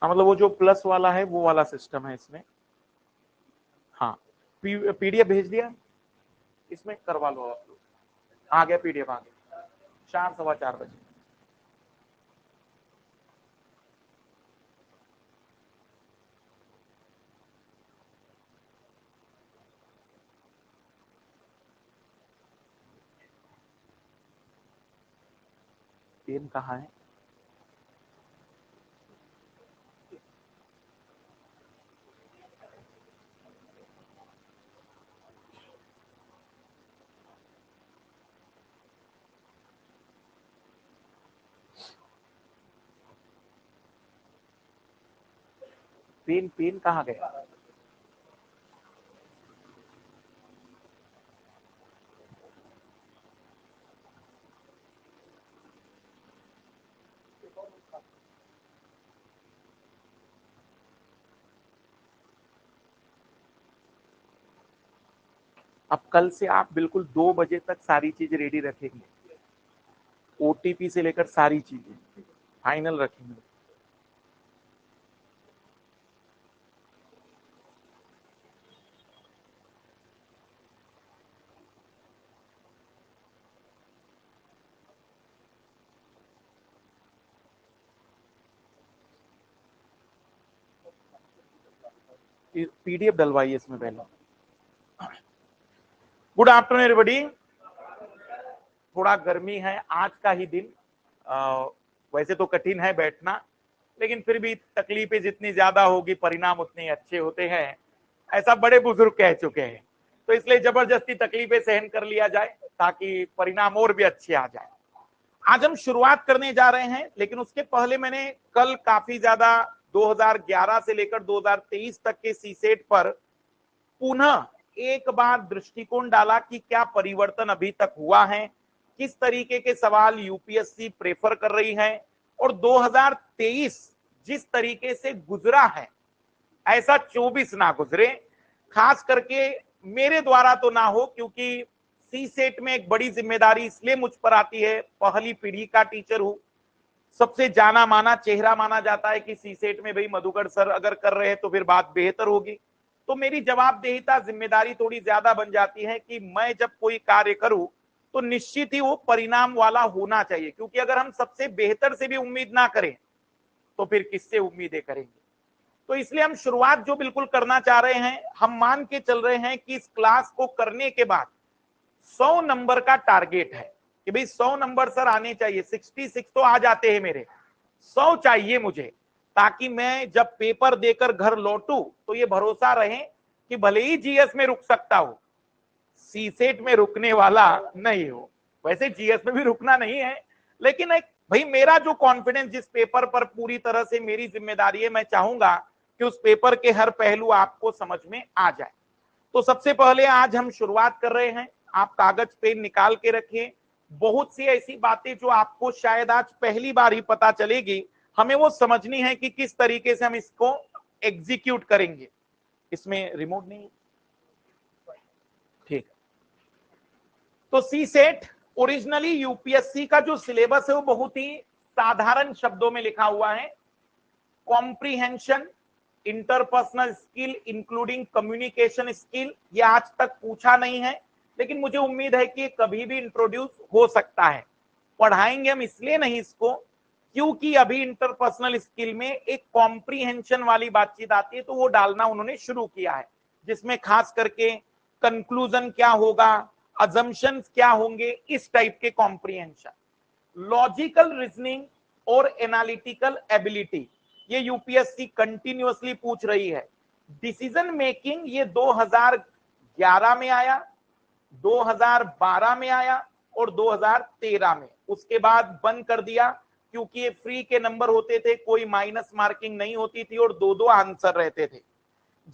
हाँ, मतलब वो जो प्लस वाला है वो वाला सिस्टम है इसमें। हाँ, पीडीएफ भेज दिया, इसमें करवा लो आप लोग। आ गया पीडीएफ, आ गया 4 सवा 4 बजे। पेन कहाँ है? पेन पेन कहाँ गया? अब कल से आप बिल्कुल 2 बजे तक सारी चीज रेडी रखेंगे, ओटीपी से लेकर सारी चीजें फाइनल रखेंगे। पीडीएफ डलवाइए इसमें पहले। Good afternoon everybody. थोड़ा गर्मी है आज का ही दिन, वैसे तो कठिन है बैठना, लेकिन फिर भी तकलीफें जितनी ज्यादा होगी परिणाम उतने अच्छे होते हैं, ऐसा बड़े बुजुर्ग कह चुके हैं। तो इसलिए जबरदस्ती तकलीफें सहन कर लिया जाए ताकि परिणाम और भी अच्छे आ जाए। आज हम शुरुआत करने जा रहे हैं, लेकिन उसके पहले मैंने कल काफी ज्यादा 2011 से लेकर 2023 तक के सीसेट पर पुनः एक बार दृष्टिकोण डाला कि क्या परिवर्तन अभी तक हुआ है, किस तरीके के सवाल यूपीएससी प्रेफर कर रही है, और 2023 जिस तरीके से गुजरा है ऐसा 24 ना गुजरे। खास करके मेरे द्वारा तो ना हो, क्योंकि सी सेट में एक बड़ी जिम्मेदारी इसलिए मुझ पर आती है, पहली पीढ़ी का टीचर हूं, सबसे जाना माना चेहरा माना जाता है कि सी सेट में भाई मधुकर सर अगर कर रहे हैं तो फिर बात बेहतर होगी। तो मेरी जवाबदेहिता जिम्मेदारी थोड़ी ज्यादा बन जाती है कि मैं जब कोई कार्य करूं तो निश्चित ही वो परिणाम वाला होना चाहिए, क्योंकि अगर हम सबसे बेहतर से भी उम्मीद ना करें तो फिर किससे उम्मीदें करेंगे। तो इसलिए हम शुरुआत जो बिल्कुल करना चाह रहे हैं, हम मान के चल रहे हैं कि इस क्लास को करने के बाद 100 नंबर का टारगेट है कि भाई 100 नंबर सर आने चाहिए। 66 तो आ जाते हैं मेरे, 100 चाहिए मुझे, ताकि मैं जब पेपर देकर घर लौटूं तो ये भरोसा रहे कि भले ही जीएस में रुक सकता हूं, सीसेट में रुकने वाला नहीं हो। वैसे जीएस में भी रुकना नहीं है, लेकिन एक भाई मेरा जो कॉन्फिडेंस जिस पेपर पर पूरी तरह से मेरी जिम्मेदारी है, मैं चाहूंगा कि उस पेपर के हर पहलू आपको समझ में आ जाए। तो सबसे पहले आज हम शुरुआत कर रहे हैं, आप कागज पेन निकाल के रखिए। बहुत सी ऐसी बातें जो आपको शायद आज पहली बार ही पता चलेगी, हमें वो समझनी है कि किस तरीके से हम इसको एग्जीक्यूट करेंगे। इसमें रिमोट नहीं, ठीक। तो सी सेट ओरिजिनली यूपीएससी का जो सिलेबस है वो बहुत ही साधारण शब्दों में लिखा हुआ है। Comprehension, interpersonal skill including communication skill, ये आज तक पूछा नहीं है, लेकिन मुझे उम्मीद है कि कभी भी इंट्रोड्यूस हो सकता है। पढ़ाएंगे हम इसलिए नहीं इसको, क्योंकि अभी इंटरपर्सनल स्किल में एक कॉम्प्रीहेंशन वाली बातचीत आती है, तो वो डालना उन्होंने शुरू किया है, जिसमें खास करके कंक्लूजन क्या होगा, अजम्पशंस क्या होंगे, इस टाइप के कॉम्प्रीहेंशन। लॉजिकल रीजनिंग और एनालिटिकल एबिलिटी, ये यूपीएससी कंटिन्यूअसली पूछ रही है। डिसीजन मेकिंग, ये 2011 में आया, 2012 में आया और 2013 में, उसके बाद बंद कर दिया, क्योंकि ये फ्री के नंबर होते थे, कोई माइनस मार्किंग नहीं होती थी और दो दो आंसर रहते थे।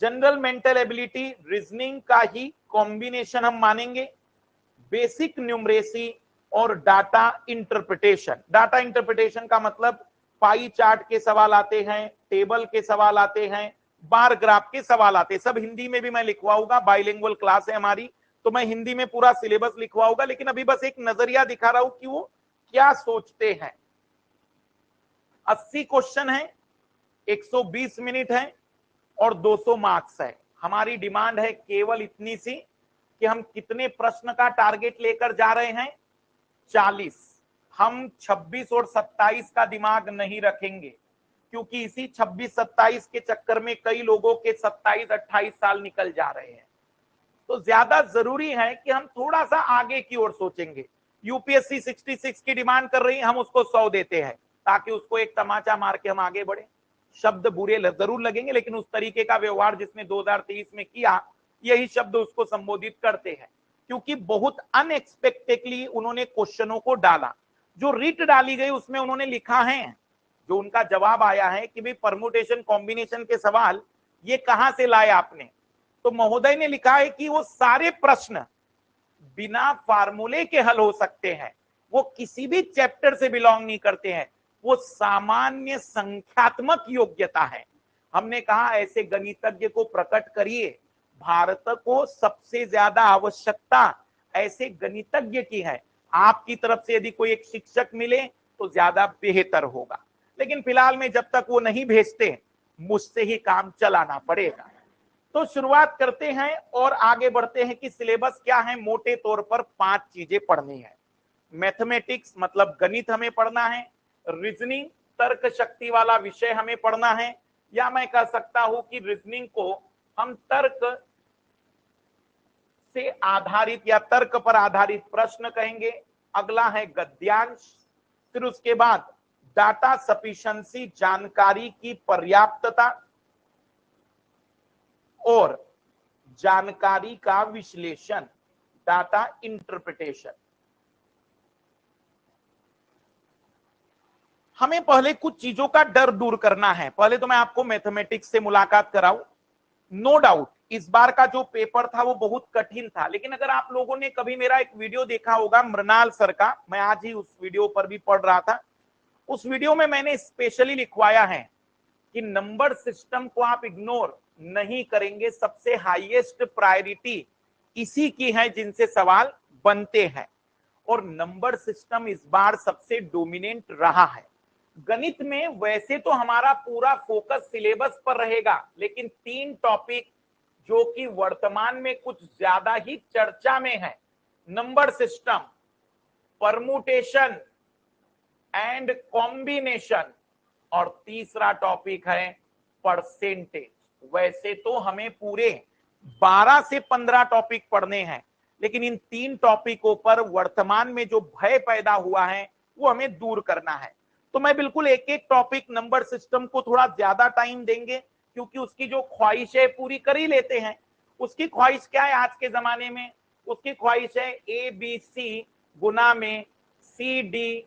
जनरल मेंटल एबिलिटी रीजनिंग का ही कॉम्बिनेशन हम मानेंगे। बेसिक न्यूमरेसी और डाटा इंटरप्रिटेशन। डाटा इंटरप्रिटेशन का मतलब पाई चार्ट के सवाल आते हैं, टेबल के सवाल आते हैं, बार ग्राफ के सवाल आते हैं, सब हिंदी में भी मैं लिखवाऊंगा, बाइलिंगुअल क्लास है हमारी, तो मैं हिंदी में पूरा सिलेबस लिखवाऊंगा, लेकिन अभी बस एक नजरिया दिखा रहा हूं कि वो क्या सोचते हैं। 80 क्वेश्चन है, 120 मिनट है और 200 मार्क्स है। हमारी डिमांड है केवल इतनी सी कि हम कितने प्रश्न का टारगेट लेकर जा रहे हैं, 40। हम 26 और 27 का दिमाग नहीं रखेंगे, क्योंकि इसी 26-27 के चक्कर में कई लोगों के 27-28 साल निकल जा रहे हैं। तो ज्यादा जरूरी है कि हम थोड़ा सा आगे की ओर सोचेंगे। यूपीएससी 66 की डिमांड कर रही है, हम उसको 100 देते हैं ताकि उसको एक तमाचा मार के हम आगे बढ़े। शब्द बुरे जरूर लगेंगे, लेकिन उस तरीके का व्यवहार जिसने 2023 में किया, यही शब्द उसको संबोधित करते हैं, क्योंकि बहुत अनएक्सपेक्टेडली उन्होंने क्वेश्चनों को डाला। जो रिट डाली गई उसमें उन्होंने लिखा है, जो उनका जवाब आया है कि भाई परमुटेशन कॉम्बिनेशन के सवाल ये कहां से लाए आपने, तो महोदय ने लिखा है कि वो सारे प्रश्न बिना फार्मूले के हल हो सकते हैं, वो किसी भी चैप्टर से बिलोंग नहीं करते हैं, वो सामान्य संख्यात्मक योग्यता है। हमने कहा ऐसे गणितज्ञ को प्रकट करिए। भारत को सबसे ज्यादा आवश्यकता ऐसे गणितज्ञ की है। आपकी तरफ से यदि कोई एक शिक्षक मिले तो ज्यादा बेहतर होगा, लेकिन फिलहाल में जब तक वो नहीं भेजते, मुझसे ही काम चलाना पड़ेगा। तो शुरुआत करते हैं और आगे बढ़ते हैं कि सिलेबस क्या है। मोटे तौर पर 5 चीजें पढ़नी है। मैथमेटिक्स मतलब गणित हमें पढ़ना है, रीजनिंग तर्क शक्ति वाला विषय हमें पढ़ना है, या मैं कह सकता हूं कि रीजनिंग को हम तर्क से आधारित या तर्क पर आधारित प्रश्न कहेंगे। अगला है गद्यांश, फिर उसके बाद डाटा सफिशिएंसी, जानकारी की पर्याप्तता और जानकारी का विश्लेषण, डाटा इंटरप्रिटेशन। हमें पहले कुछ चीजों का डर दूर करना है। पहले तो मैं आपको मैथमेटिक्स से मुलाकात कराऊं। नो डाउट इस बार का जो पेपर था वो बहुत कठिन था, लेकिन अगर आप लोगों ने कभी मेरा एक वीडियो देखा होगा मृणाल सर का, मैं आज ही उस वीडियो पर भी पढ़ रहा था, उस वीडियो में मैंने स्पेशली लिखवाया है कि नंबर सिस्टम को आप इग्नोर नहीं करेंगे। सबसे हाईएस्ट प्रायोरिटी इसी की है जिनसे सवाल बनते हैं, और नंबर सिस्टम इस बार सबसे डोमिनेंट रहा है। गणित में वैसे तो हमारा पूरा फोकस सिलेबस पर रहेगा, लेकिन 3 टॉपिक जो कि वर्तमान में कुछ ज्यादा ही चर्चा में है, number system, permutation and combination, और तीसरा टॉपिक है परसेंटेज। वैसे तो हमें पूरे 12 से 15 टॉपिक पढ़ने हैं, लेकिन इन 3 टॉपिकों पर वर्तमान में जो भय पैदा हुआ है वो हमें दूर करना है। तो मैं बिल्कुल एक एक टॉपिक नंबर सिस्टम को थोड़ा ज्यादा टाइम देंगे, क्योंकि उसकी जो ख्वाहिश है पूरी कर ही लेते हैं। उसकी ख्वाहिश क्या है आज के जमाने में? उसकी ख्वाहिश है ABC गुना में CDH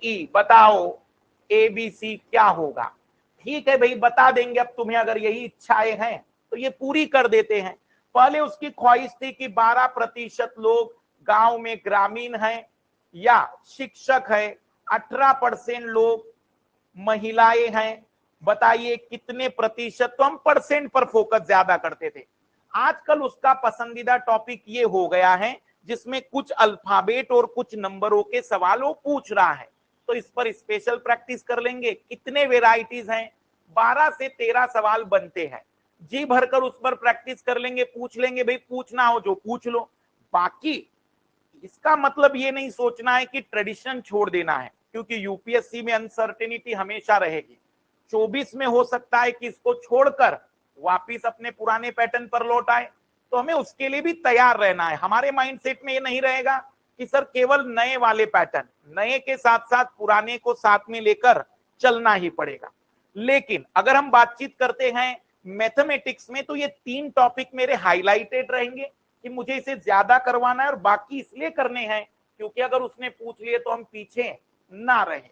E। बताओ ABC क्या होगा? ठीक है भाई, बता देंगे अब तुम्हें, अगर यही इच्छाएं हैं तो ये पूरी कर देते हैं। पहले उसकी ख्वाहिश थी कि 12% लोग गांव में ग्रामीण हैं या शिक्षक है, 18% लोग महिलाएं हैं। बताइए कितने प्रतिशत? तो हम परसेंट पर फोकस ज्यादा करते थे। आजकल उसका पसंदीदा टॉपिक ये हो गया है जिसमें कुछ अल्फाबेट और कुछ नंबरों के सवाल वो पूछ रहा है, तो इस पर स्पेशल प्रैक्टिस कर लेंगे। कितने वेराइटीज हैं? 12 से 13 सवाल बनते हैं। जी भरकर उस पर प्रैक्टिस कर लेंगे, पूछ लेंगे भाई, पूछना हो जो पूछ लो। बाकी इसका मतलब ये नहीं सोचना है कि ट्रेडिशन छोड़ देना है, क्योंकि यूपीएससी में अनसर्टेनिटी हमेशा रहेगी। 24 में हो सकता है कि इसको छोड़कर वापिस अपने पुराने पैटर्न पर लौट आए, तो हमें उसके लिए भी तैयार रहना है। हमारे माइंडसेट में ये नहीं रहेगा कि सर केवल नए वाले पैटर्न, नए के साथ साथ पुराने को साथ में लेकर चलना ही पड़ेगा। लेकिन अगर हम बातचीत करते हैं मैथमेटिक्स में, तो ये 3 टॉपिक मेरे हाईलाइटेड रहेंगे कि मुझे इसे ज्यादा करवाना है, और बाकी इसलिए करने हैं क्योंकि अगर उसने पूछ लिए तो हम पीछे ना रहे।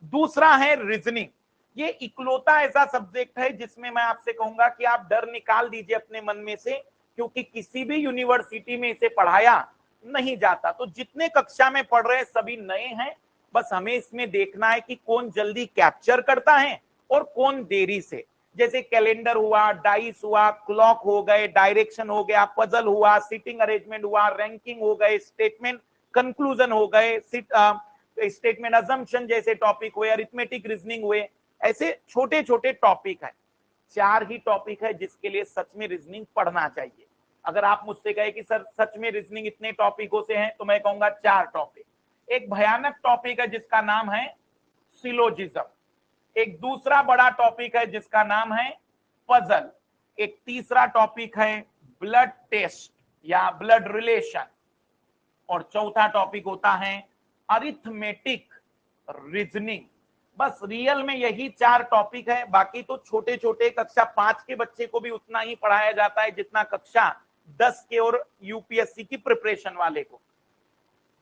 दूसरा है रीजनिंग। ये इकलौता ऐसा सब्जेक्ट है जिसमें मैं आपसे कहूंगा कि आप डर निकाल दीजिए अपने मन में से, क्योंकि किसी भी यूनिवर्सिटी में इसे पढ़ाया नहीं जाता। तो जितने कक्षा में पढ़ रहे हैं सभी नए हैं, बस हमें इसमें देखना है कि कौन जल्दी कैप्चर करता है और कौन देरी से। जैसे कैलेंडर हुआ, डाइस हुआ, क्लॉक हो गए, डायरेक्शन हो गया, पजल हुआ, सीटिंग अरेंजमेंट हुआ, रैंकिंग हो गए, स्टेटमेंट कंक्लूजन हो गए, तो स्टेटमेंट अजम्पशन जैसे टॉपिक हुए, अरिथमेटिक रीजनिंग हुए, ऐसे छोटे छोटे टॉपिक है। 4 ही टॉपिक है जिसके लिए सच में रीजनिंग पढ़ना चाहिए। अगर आप मुझसे कहे कि सर सच में रीजनिंग इतने टॉपिकों से है, तो मैं कहूंगा 4 टॉपिक। एक भयानक टॉपिक है जिसका नाम है सिलोजिज्म, एक दूसरा बड़ा टॉपिक है जिसका नाम है पजल, एक तीसरा टॉपिक है ब्लड टेस्ट या ब्लड रिलेशन, और चौथा टॉपिक होता है अरिथमेटिक रीजनिंग। बस रियल में यही 4 टॉपिक है। बाकी तो छोटे छोटे कक्षा 5 के बच्चे को भी उतना ही पढ़ाया जाता है जितना कक्षा 10 के और यूपीएससी की प्रिपरेशन वाले को।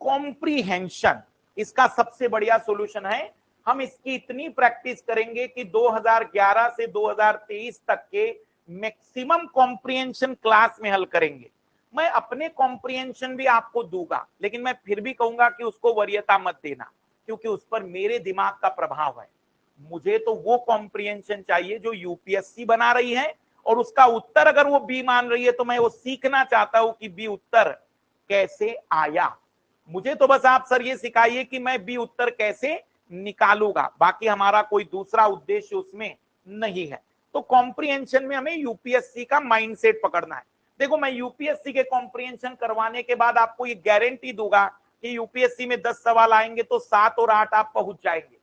कॉम्प्रीहेंशन इसका सबसे बढ़िया सॉल्यूशन है। हम इसकी इतनी प्रैक्टिस करेंगे कि 2011 से 2023 तक के मैक्सिमम कॉम्प्रीहेंशन क्लास में हल करेंगे। मैं अपने कॉम्प्रीहेंशन भी आपको दूंगा, लेकिन मैं फिर भी कहूंगा कि उसको वरीयता मत देना, क्योंकि उस पर मेरे दिमाग का प्रभाव है। मुझे तो वो कॉम्प्रीहेंशन चाहिए जो यूपीएससी बना रही है, और उसका उत्तर अगर वो बी मान रही है तो मैं वो सीखना चाहता हूं कि बी उत्तर कैसे आया। मुझे तो बस आप सर ये सिखाइए कि मैं बी उत्तर कैसे निकालूंगा, बाकी हमारा कोई दूसरा उद्देश्य उसमें नहीं है। तो कॉम्प्रीहेंशन में हमें यूपीएससी का माइंडसेट पकड़ना है। देखो, मैं यूपीएससी के कॉम्प्रीहेंशन करवाने के बाद आपको ये गारंटी दूंगा कि यूपीएससी में 10 सवाल आएंगे तो 7 और 8 आप पहुंच जाएंगे।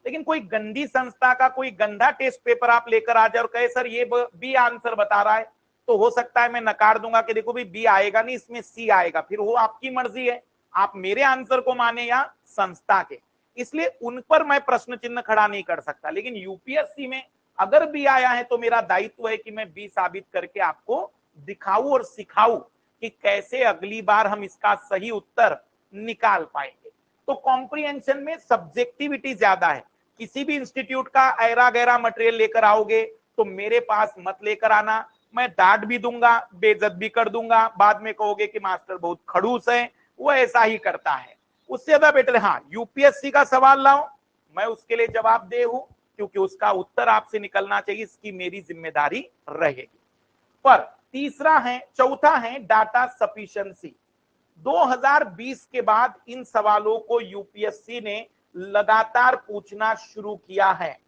लेकिन कोई गंदी संस्था का कोई गंदा टेस्ट पेपर आप लेकर आ जाए और कहे सर ये बी आंसर बता रहा है, तो हो सकता है मैं नकार दूंगा कि देखो भी बी आएगा नहीं, इसमें सी आएगा। फिर वो आपकी मर्जी है, आप मेरे आंसर को माने या संस्था के। इसलिए उन पर मैं प्रश्न चिन्ह खड़ा नहीं कर सकता। लेकिन यूपीएससी में अगर बी आया है तो मेरा दायित्व है कि मैं बी साबित करके आपको दिखाऊं और सिखाऊं कि कैसे अगली बार हम इसका सही उत्तर निकाल पाएंगे। तो कॉम्प्रीहेंशन में सब्जेक्टिविटी ज्यादा है। किसी भी इंस्टीट्यूट का ऐरा गैरा मटेरियल लेकर आओगे तो मेरे पास मत लेकर आना। मैं डांट भी दूंगा, बेइज्जत भी कर दूंगा, बाद में कहोगे कि मास्टर बहुत खड़ूस है, वो ऐसा ही करता है। उससे ज्यादा बेटर हाँ यूपीएससी का सवाल लाओ, मैं उसके लिए जवाबदेह हूं, क्योंकि उसका उत्तर आपसे निकलना चाहिए, इसकी मेरी जिम्मेदारी रहेगी। पर चौथा है डाटा सफिशिएंसी। 2020 के बाद इन सवालों को यूपीएससी ने लगातार पूछना शुरू किया है।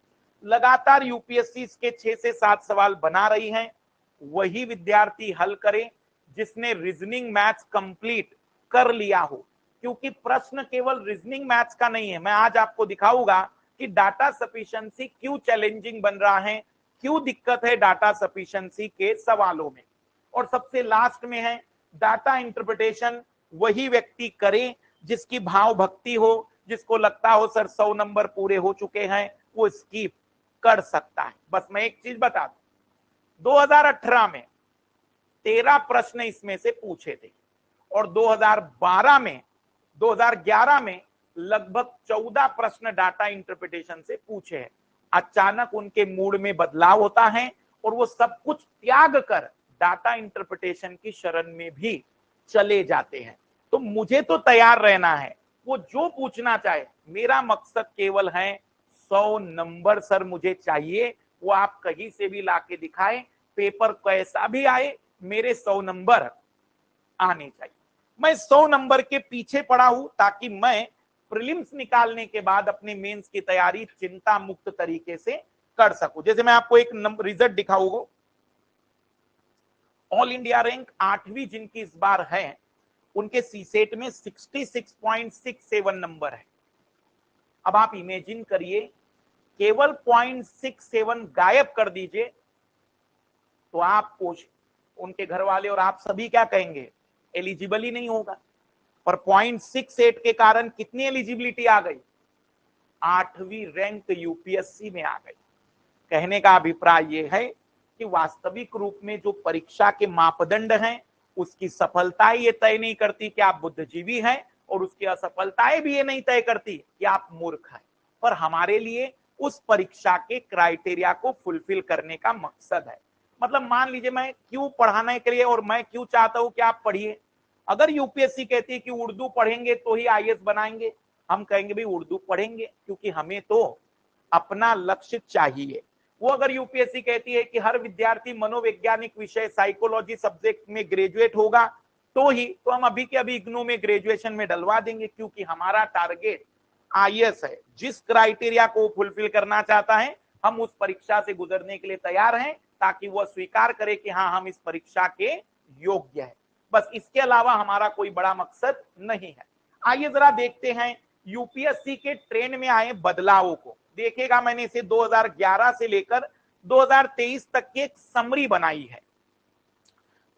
लगातार यूपीएससी इसके 6 से 7 सवाल बना रही है। वही विद्यार्थी हल करे जिसने रीजनिंग मैथ्स कंप्लीट कर लिया हो, क्योंकि प्रश्न केवल रीजनिंग मैथ्स का नहीं है। मैं आज आपको दिखाऊंगा कि डाटा सफिशिएंसी क्यों चैलेंजिंग बन रहा है, क्यों दिक्कत है डाटा सफिशिएंसी के सवालों में। और सबसे लास्ट में है डाटा इंटरप्रिटेशन वही व्यक्ति करे जिसकी भाव भक्ति हो, जिसको लगता हो सर 100 नंबर पूरे हो चुके हैं, वो स्किप कर सकता है। बस मैं एक चीज बता दूं, 2018 में 13 प्रश्न इसमें से पूछे थे, और 2011 में लगभग 14 प्रश्न डाटा इंटरप्रिटेशन से पूछे हैं। अचानक उनके मूड में बदलाव होता है और वो सब कुछ त्याग कर डाटा इंटरप्रिटेशन की शरण में भी चले जाते हैं। तो मुझे तो तैयार रहना है, वो जो पूछना चाहे। मेरा मकसद केवल है 100 नंबर सर मुझे चाहिए, वो आप कहीं से भी लाके दिखाए, पेपर कैसा भी आए, मेरे 100 नंबर आने चाहिए। मैं 100 नंबर के पीछे पड़ा हूं ताकि मैं प्रीलिम्स निकालने के बाद अपनी मेंस की तैयारी चिंता मुक्त तरीके से कर सकूं। जैसे मैं आपको एक रिजल्ट दिखाऊंगा, ऑल इंडिया रैंक 8वीं जिनकी इस बार है, उनके सीसेट में 66.67 नंबर है। अब आप इमेजिन करिए, केवल 0.67 गायब कर दीजिए तो आप उनके घर वाले और आप सभी क्या कहेंगे, एलिजिबल ही नहीं होगा। पर 0.68 के कारण कितनी एलिजिबिलिटी आ गई, 8वीं रैंक यूपीएससी में आ गई। कहने का अभिप्राय यह है कि वास्तविक रूप में जो परीक्षा के मापदंड हैं, उसकी सफलताएं ये तय नहीं करती कि आप बुद्धिजीवी हैं, और उसकी असफलताएं भी ये नहीं तय करती कि आप मूर्ख हैं। पर हमारे लिए उस परीक्षा के क्राइटेरिया को फुलफिल करने का मकसद है। मतलब मान लीजिए मैं क्यों पढ़ाने के लिए, और मैं क्यों चाहता हूं कि आप पढ़िए। अगर यूपीएससी कहती है कि उर्दू पढ़ेंगे तो ही आईएएस बनाएंगे, हम कहेंगे भाई उर्दू पढ़ेंगे, क्योंकि हमें तो अपना लक्ष्य चाहिए। वो अगर यूपीएससी कहती है कि हर विद्यार्थी मनोवैज्ञानिक विषय साइकोलॉजी सब्जेक्ट में ग्रेजुएट होगा तो हम अभी के अभी इग्नू में ग्रेजुएशन में डलवा देंगे, क्योंकि हमारा टारगेट आईएएस है, जिस क्राइटेरिया को फुलफिल करना चाहता है हम उस परीक्षा से गुजरने के लिए तैयार हैं, ताकि वह स्वीकार करे कि हाँ हम इस परीक्षा के योग्य हैं। बस इसके अलावा हमारा कोई बड़ा मकसद नहीं है। आइए जरा देखते हैं यूपीएससी के ट्रेंड में आए बदलावों को। देखेगा मैंने इसे 2011 से लेकर 2023 तक की एक समरी बनाई है।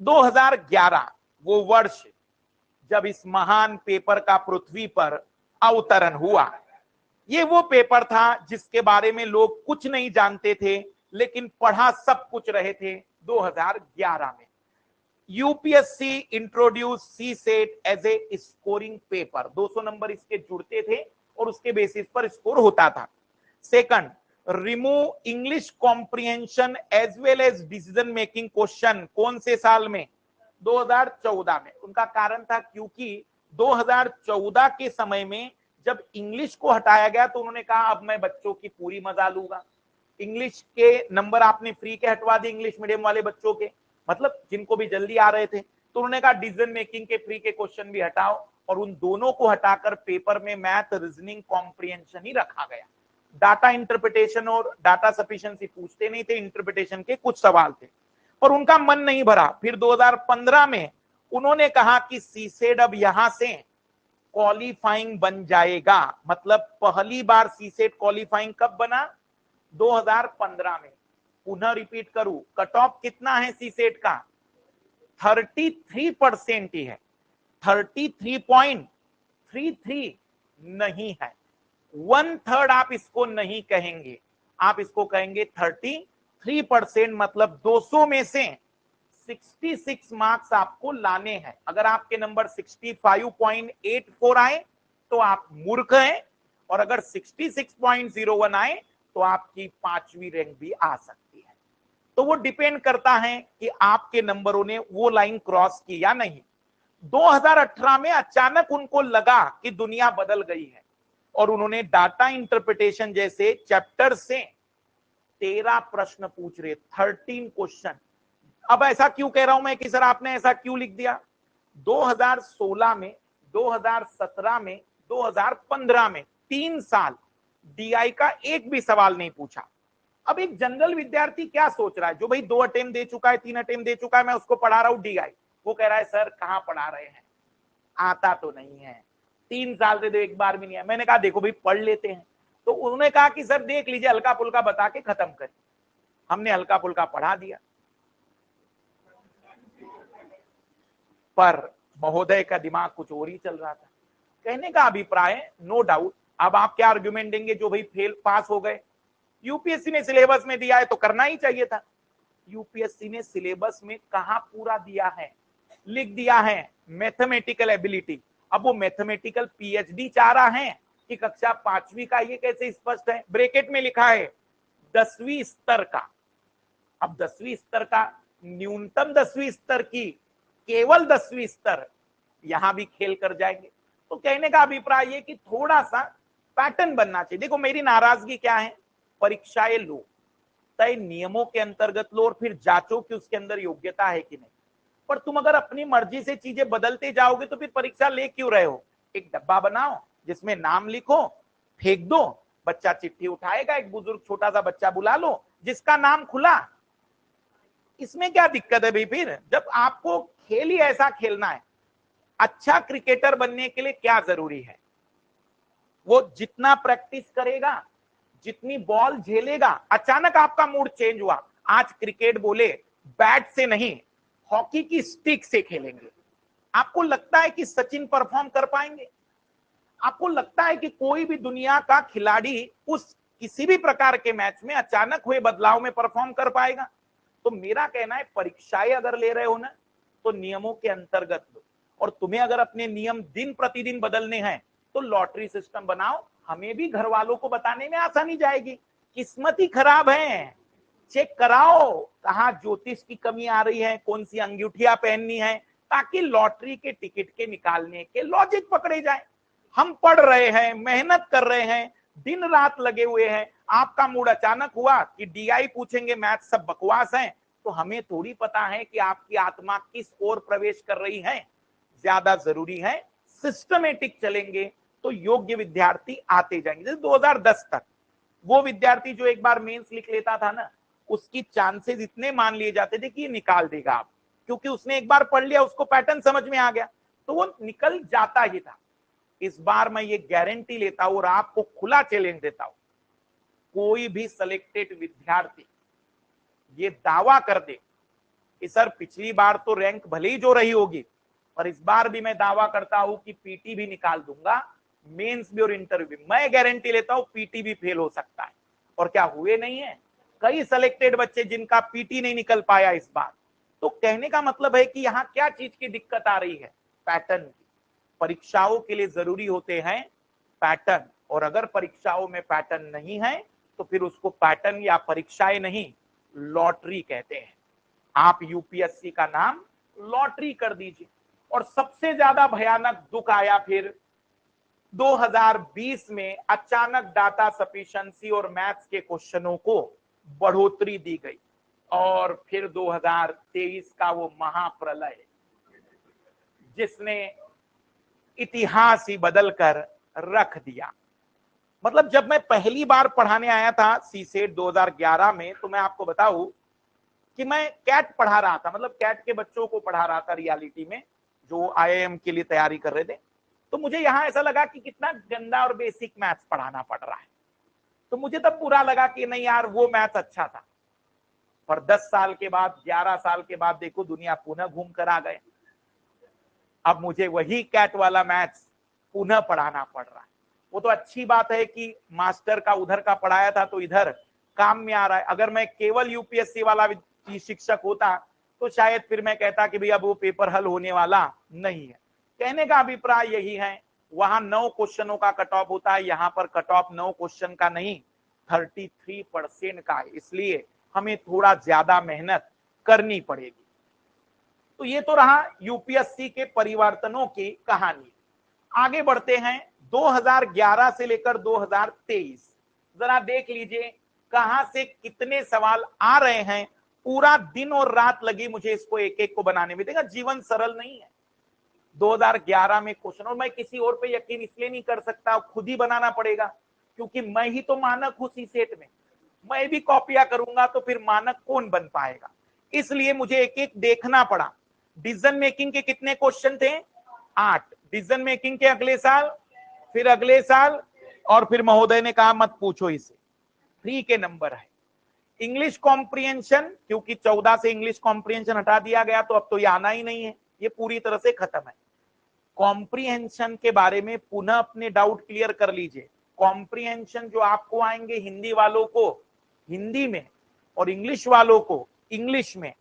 2011 वो वर्ष जब इस महान पेपर का पृथ्वी पर अवतरण हुआ। ये वो पेपर था जिसके बारे में लोग कुछ नहीं जानते थे, लेकिन पढ़ा सब कुछ रहे थे 2011 में। UPSC introduce CSAT as a scoring paper. 200 number इसके जुड़ते थे और उसके बेसिस पर स्कोर होता था। Second, remove English comprehension as well as decision making question. कौन से साल में? 2014 में। उनका कारण था क्योंकि 2014 के समय में जब इंग्लिश को हटाया गया तो उन्होंने कहा अब मैं बच्चों की पूरी मजा लूंगा। इंग्लिश के नंबर आपने फ्री के हटवा दिए इंग्लिश मीडियम वाले बच्चों के, मतलब जिनको भी जल्दी आ रहे थे, तो उन्होंने कहा डिसीजन मेकिंग के फ्री के क्वेश्चन भी हटाओ, और उन दोनों को हटाकर पेपर में मैथ, रीजनिंग, कॉम्प्रिहेंशन ही रखा गया। डाटा इंटरप्रिटेशन और डाटा सफिशिएंसी पूछते नहीं थे, इंटरप्रिटेशन के कुछ सवाल थे, पर उनका मन नहीं भरा। फिर 2015 में उन्होंने कहा कि सीसेट अब यहां से क्वालिफाइंग बन जाएगा। मतलब पहली बार सीसेट क्वालिफाइंग कब बना? 2015 में। पुनः रिपीट करूं, कट ऑफ कितना है सीसेट का? 33% ही है। 33.33 नहीं है। 1/3 आप इसको नहीं कहेंगे, आप इसको कहेंगे 33%। मतलब 200 में से 66 मार्क्स आपको लाने हैं। अगर आपके नंबर 65.84 आए तो आप मूर्ख हैं, और अगर 66.01 आए तो आपकी 5वीं रैंक भी आ सकती है। तो वो डिपेंड करता है कि आपके नंबरों ने वो लाइन क्रॉस की या नहीं। 2018 में अचानक उनको लगा कि दुनिया बदल गई है, और उन्होंने डाटा इंटरप्रिटेशन जैसे चैप्टर से 13 प्रश्न पूछ रहे, 13 क्वेश्चन। अब ऐसा क्यों कह रहा हूं मैं कि सर आपने ऐसा क्यों लिख दिया? 2016 में, 2017 में, 2015 में 3 साल डीआई का एक भी सवाल नहीं पूछा। अब एक जनरल विद्यार्थी क्या सोच रहा है, जो भाई 2 अटेम्प्ट दे चुका है, 3 अटेम्प्ट दे चुका है, मैं उसको पढ़ा रहा हूं डीआई, वो कह रहा है सर कहां पढ़ा रहे हैं, आता तो नहीं है, 3 साल से तो एक बार भी नहीं है। मैंने कहा देखो भाई पढ़ लेते हैं। तो उन्होंने कहा कि सर देख लीजिए, हल्का फुल्का बता के खत्म करिए। हमने हल्का फुल्का पढ़ा दिया, पर महोदय का दिमाग कुछ और ही चल रहा था। कहने का अभिप्राय, नो डाउट, अब आप क्या आर्गुमेंट देंगे, जो भाई फेल पास हो गए, यूपीएससी ने सिलेबस में दिया है तो करना ही चाहिए था। यूपीएससी ने सिलेबस में कहां पूरा दिया है? लिख दिया है मैथमेटिकल एबिलिटी। अब वो मैथमेटिकल पीएचडी चाह रहा है कि कक्षा 5वीं का, ये कैसे स्पष्ट है? ब्रैकेट में लिखा है 10वीं स्तर का। अब 10वीं स्तर का, न्यूनतम 10वीं स्तर की, केवल 10वीं स्तर, यहां भी खेल कर जाएंगे। तो कहने का अभिप्राय ये कि थोड़ा सा पैटर्न बनना चाहिए। देखो मेरी नाराजगी क्या है, परीक्षाएं लो, तय नियमों के अंतर्गत लो, और फिर जांचो कि उसके अंदर योग्यता है कि नहीं। पर तुम अगर अपनी मर्जी से चीजें बदलते जाओगे तो फिर परीक्षा ले क्यों रहे हो? एक डब्बा बनाओ जिसमें नाम लिखो, फेंक दो, बच्चा चिट्ठी उठाएगा, एक बुजुर्ग छोटा सा बच्चा बुला लो, जिसका नाम खुला। इसमें क्या दिक्कत है भाई? फिर जब आपको खेल ही ऐसा खेलना है, अच्छा क्रिकेटर बनने के लिए क्या जरूरी है? वो जितना प्रैक्टिस करेगा, जितनी बॉल झेलेगा। अचानक आपका मूड चेंज हुआ, आज क्रिकेट बोले बैट से नहीं, हॉकी की स्टिक से खेलेंगे। आपको लगता है कि सचिन परफॉर्म कर पाएंगे? आपको लगता है कि कोई भी दुनिया का खिलाड़ी उस किसी भी प्रकार के मैच में अचानक हुए बदलाव में परफॉर्म कर पाएगा? तो मेरा कहना है परीक्षाएं अगर ले रहे हो ना, तो नियमों के अंतर्गत लो। और तुम्हें अगर अपने नियम दिन प्रतिदिन बदलने हैं तो लॉटरी सिस्टम बनाओ, हमें भी घर वालों को बताने में आसानी जाएगी। किस्मत ही खराब है, चेक कराओ कहां ज्योतिष की कमी आ रही है, कौन सी अंगूठियां पहननी है, ताकि लॉटरी के टिकट के निकालने के लॉजिक पकड़े जाए। हम पढ़ रहे हैं, मेहनत कर रहे हैं, दिन रात लगे हुए हैं, आपका मूड अचानक हुआ कि डीआई पूछेंगे, मैथ सब बकवास है, तो हमें थोड़ी पता है कि आपकी आत्मा किस ओर प्रवेश कर रही है। ज्यादा जरूरी है सिस्टमेटिक चलेंगे तो योग्य विद्यार्थी आते जाएंगे। जैसे 2010 तक वो विद्यार्थी जो एक बार मेंस लिख लेता था ना, उसकी चांसेस इतने मान लिए जाते थे कि ये निकाल देगा आप, क्योंकि उसने एक बार पढ़ लिया, उसको पैटर्न समझ में आ गया, तो वो निकल जाता ही था। इस बार मैं ये गारंटी लेता हूं और आपको खुला चैलेंज देता हूं, कोई भी सिलेक्टेड विद्यार्थी ये दावा कर दे कि सर पिछली बार तो रैंक भले ही जो रही होगी, पर इस बार भी मैं दावा करता हूं कि पीटी भी निकाल दूंगा, मेंस भी और इंटरव्यू भी, मैं गारंटी लेता हूं पीटी भी फेल हो सकता है। और क्या हुए नहीं है कई सिलेक्टेड बच्चे जिनका पीटी नहीं निकल पाया इस बार। तो कहने का मतलब है कि यहाँ क्या चीज की दिक्कत आ रही है, पैटर्न की। परीक्षाओं के लिए जरूरी होते हैं पैटर्न, और अगर परीक्षाओं में पैटर्न नहीं है तो फिर उसको पैटर्न या परीक्षाएं नहीं, लॉटरी कहते हैं। आप यूपीएससी का नाम लॉटरी कर दीजिए। और सबसे ज्यादा भयानक दुख आया फिर 2020 में, अचानक डाटा सफिशिएंसी और मैथ्स के क्वेश्चनों को बढ़ोतरी दी गई, और फिर 2023 का वो महाप्रलय जिसने इतिहास ही बदल कर रख दिया। मतलब जब मैं पहली बार पढ़ाने आया था सीसेट 2011 में, तो मैं आपको बताऊं कि मैं कैट पढ़ा रहा था, मतलब कैट के बच्चों को पढ़ा रहा था रियलिटी में, जो आईआईएम के लिए तैयारी कर रहे थे। तो मुझे यहां ऐसा लगा कि कितना गंदा और बेसिक मैथ्स पढ़ाना पड़ रहा है। तो मुझे तब बुरा लगा कि नहीं यार वो मैथ्स अच्छा था। पर 10 साल के बाद, 11 साल के बाद देखो दुनिया पुनः घूम कर आ गए। अब मुझे वही कैट वाला मैथ्स पुनः पढ़ाना पड़ रहा है। वो तो अच्छी बात है कि मास्टर का उधर का पढ़ाया था तो इधर काम में आ रहा है। अगर मैं केवल यूपीएससी वाला शिक्षक होता तो शायद फिर मैं कहता कि भाई अब वो पेपर हल होने वाला नहीं है। कहने का अभिप्राय यही है, वहां 9 क्वेश्चनों का कट ऑफ होता है, यहाँ पर कट ऑफ 9 क्वेश्चन का नहीं 33% का है, इसलिए हमें थोड़ा ज्यादा मेहनत करनी पड़ेगी। तो ये तो रहा यूपीएससी के परिवर्तनों की कहानी। आगे बढ़ते हैं 2011 से लेकर 2023, जरा देख लीजिए कहां से कितने सवाल आ रहे हैं। पूरा दिन और रात लगी मुझे इसको एक एक को बनाने में। देखा जीवन सरल नहीं है। 2011 में क्वेश्चन, और मैं किसी और पे यकीन इसलिए नहीं कर सकता, खुद ही बनाना पड़ेगा, क्योंकि मैं ही तो मानक हूं सी सेट में। मैं भी कॉपियां करूंगा तो फिर मानक कौन बन पाएगा, इसलिए मुझे एक एक देखना पड़ा। डिसीजन मेकिंग के कितने क्वेश्चन थे? 8। डिसीजन मेकिंग के अगले साल, फिर अगले साल, और फिर महोदय ने कहा मत पूछो इसे, फ्री के नंबर है। इंग्लिश कॉम्प्रिहेंशन, क्योंकि 14 से इंग्लिश कॉम्प्रिहेंशन हटा दिया गया तो अब तो ये आना ही नहीं है, ये पूरी तरह से खत्म है। कॉम्प्रिहेंशन के बारे में पुनः अपने डाउट क्लियर कर लीजिए। कॉम्प्रिहेंशन जो आपको आएंगे हिंदी वालों को हिंदी में और इंग्लिश वालों को इंग्लिश में,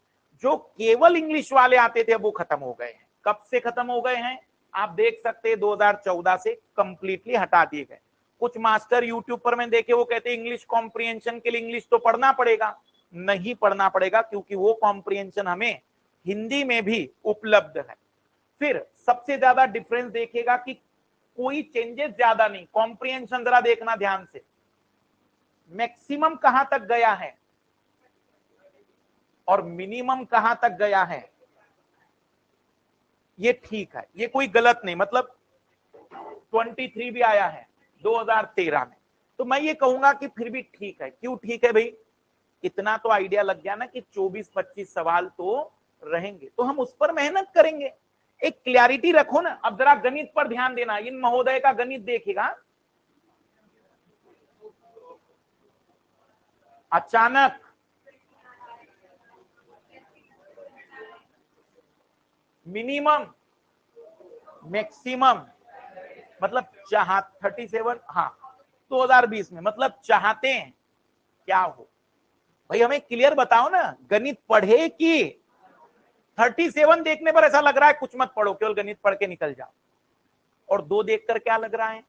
जो केवल इंग्लिश वाले आते थे वो खत्म हो गए हैं। कब से खत्म हो गए हैं आप देख सकते हैं, 2014 से कंप्लीटली हटा दिए गए। कुछ मास्टर यूट्यूब पर मैं देखे वो कहते हैं इंग्लिश कॉम्प्रिहेंशन के लिए इंग्लिश तो पढ़ना पड़ेगा। नहीं पढ़ना पड़ेगा, क्योंकि वो कॉम्प्रिहेंशन हमें हिंदी में भी उपलब्ध है। फिर सबसे ज्यादा डिफरेंस देखेगा कि कोई चेंजेस ज्यादा नहीं। कॉम्प्रिहेंशन जरा देखना ध्यान से, मैक्सिमम कहां तक गया है और मिनिमम कहां तक गया है, ये ठीक है, ये कोई गलत नहीं। मतलब 23 भी आया है 2013 में, तो मैं ये कहूंगा कि फिर भी ठीक है। क्यों ठीक है भाई? इतना तो आइडिया लग गया ना कि 24-25 सवाल तो रहेंगे, तो हम उस पर मेहनत करेंगे। एक क्लैरिटी रखो ना। अब जरा गणित पर ध्यान देना, इन महोदय का गणित देखेगा। अचानक मिनिमम मैक्सिमम, मतलब 37, हाँ 2020 में, मतलब चाहते हैं क्या हो भाई, हमें क्लियर बताओ ना। गणित पढ़े कि 37 देखने पर ऐसा लग रहा है कुछ मत पढ़ो, केवल गणित पढ़ के निकल जाओ, और 2 देखकर क्या लग रहा है?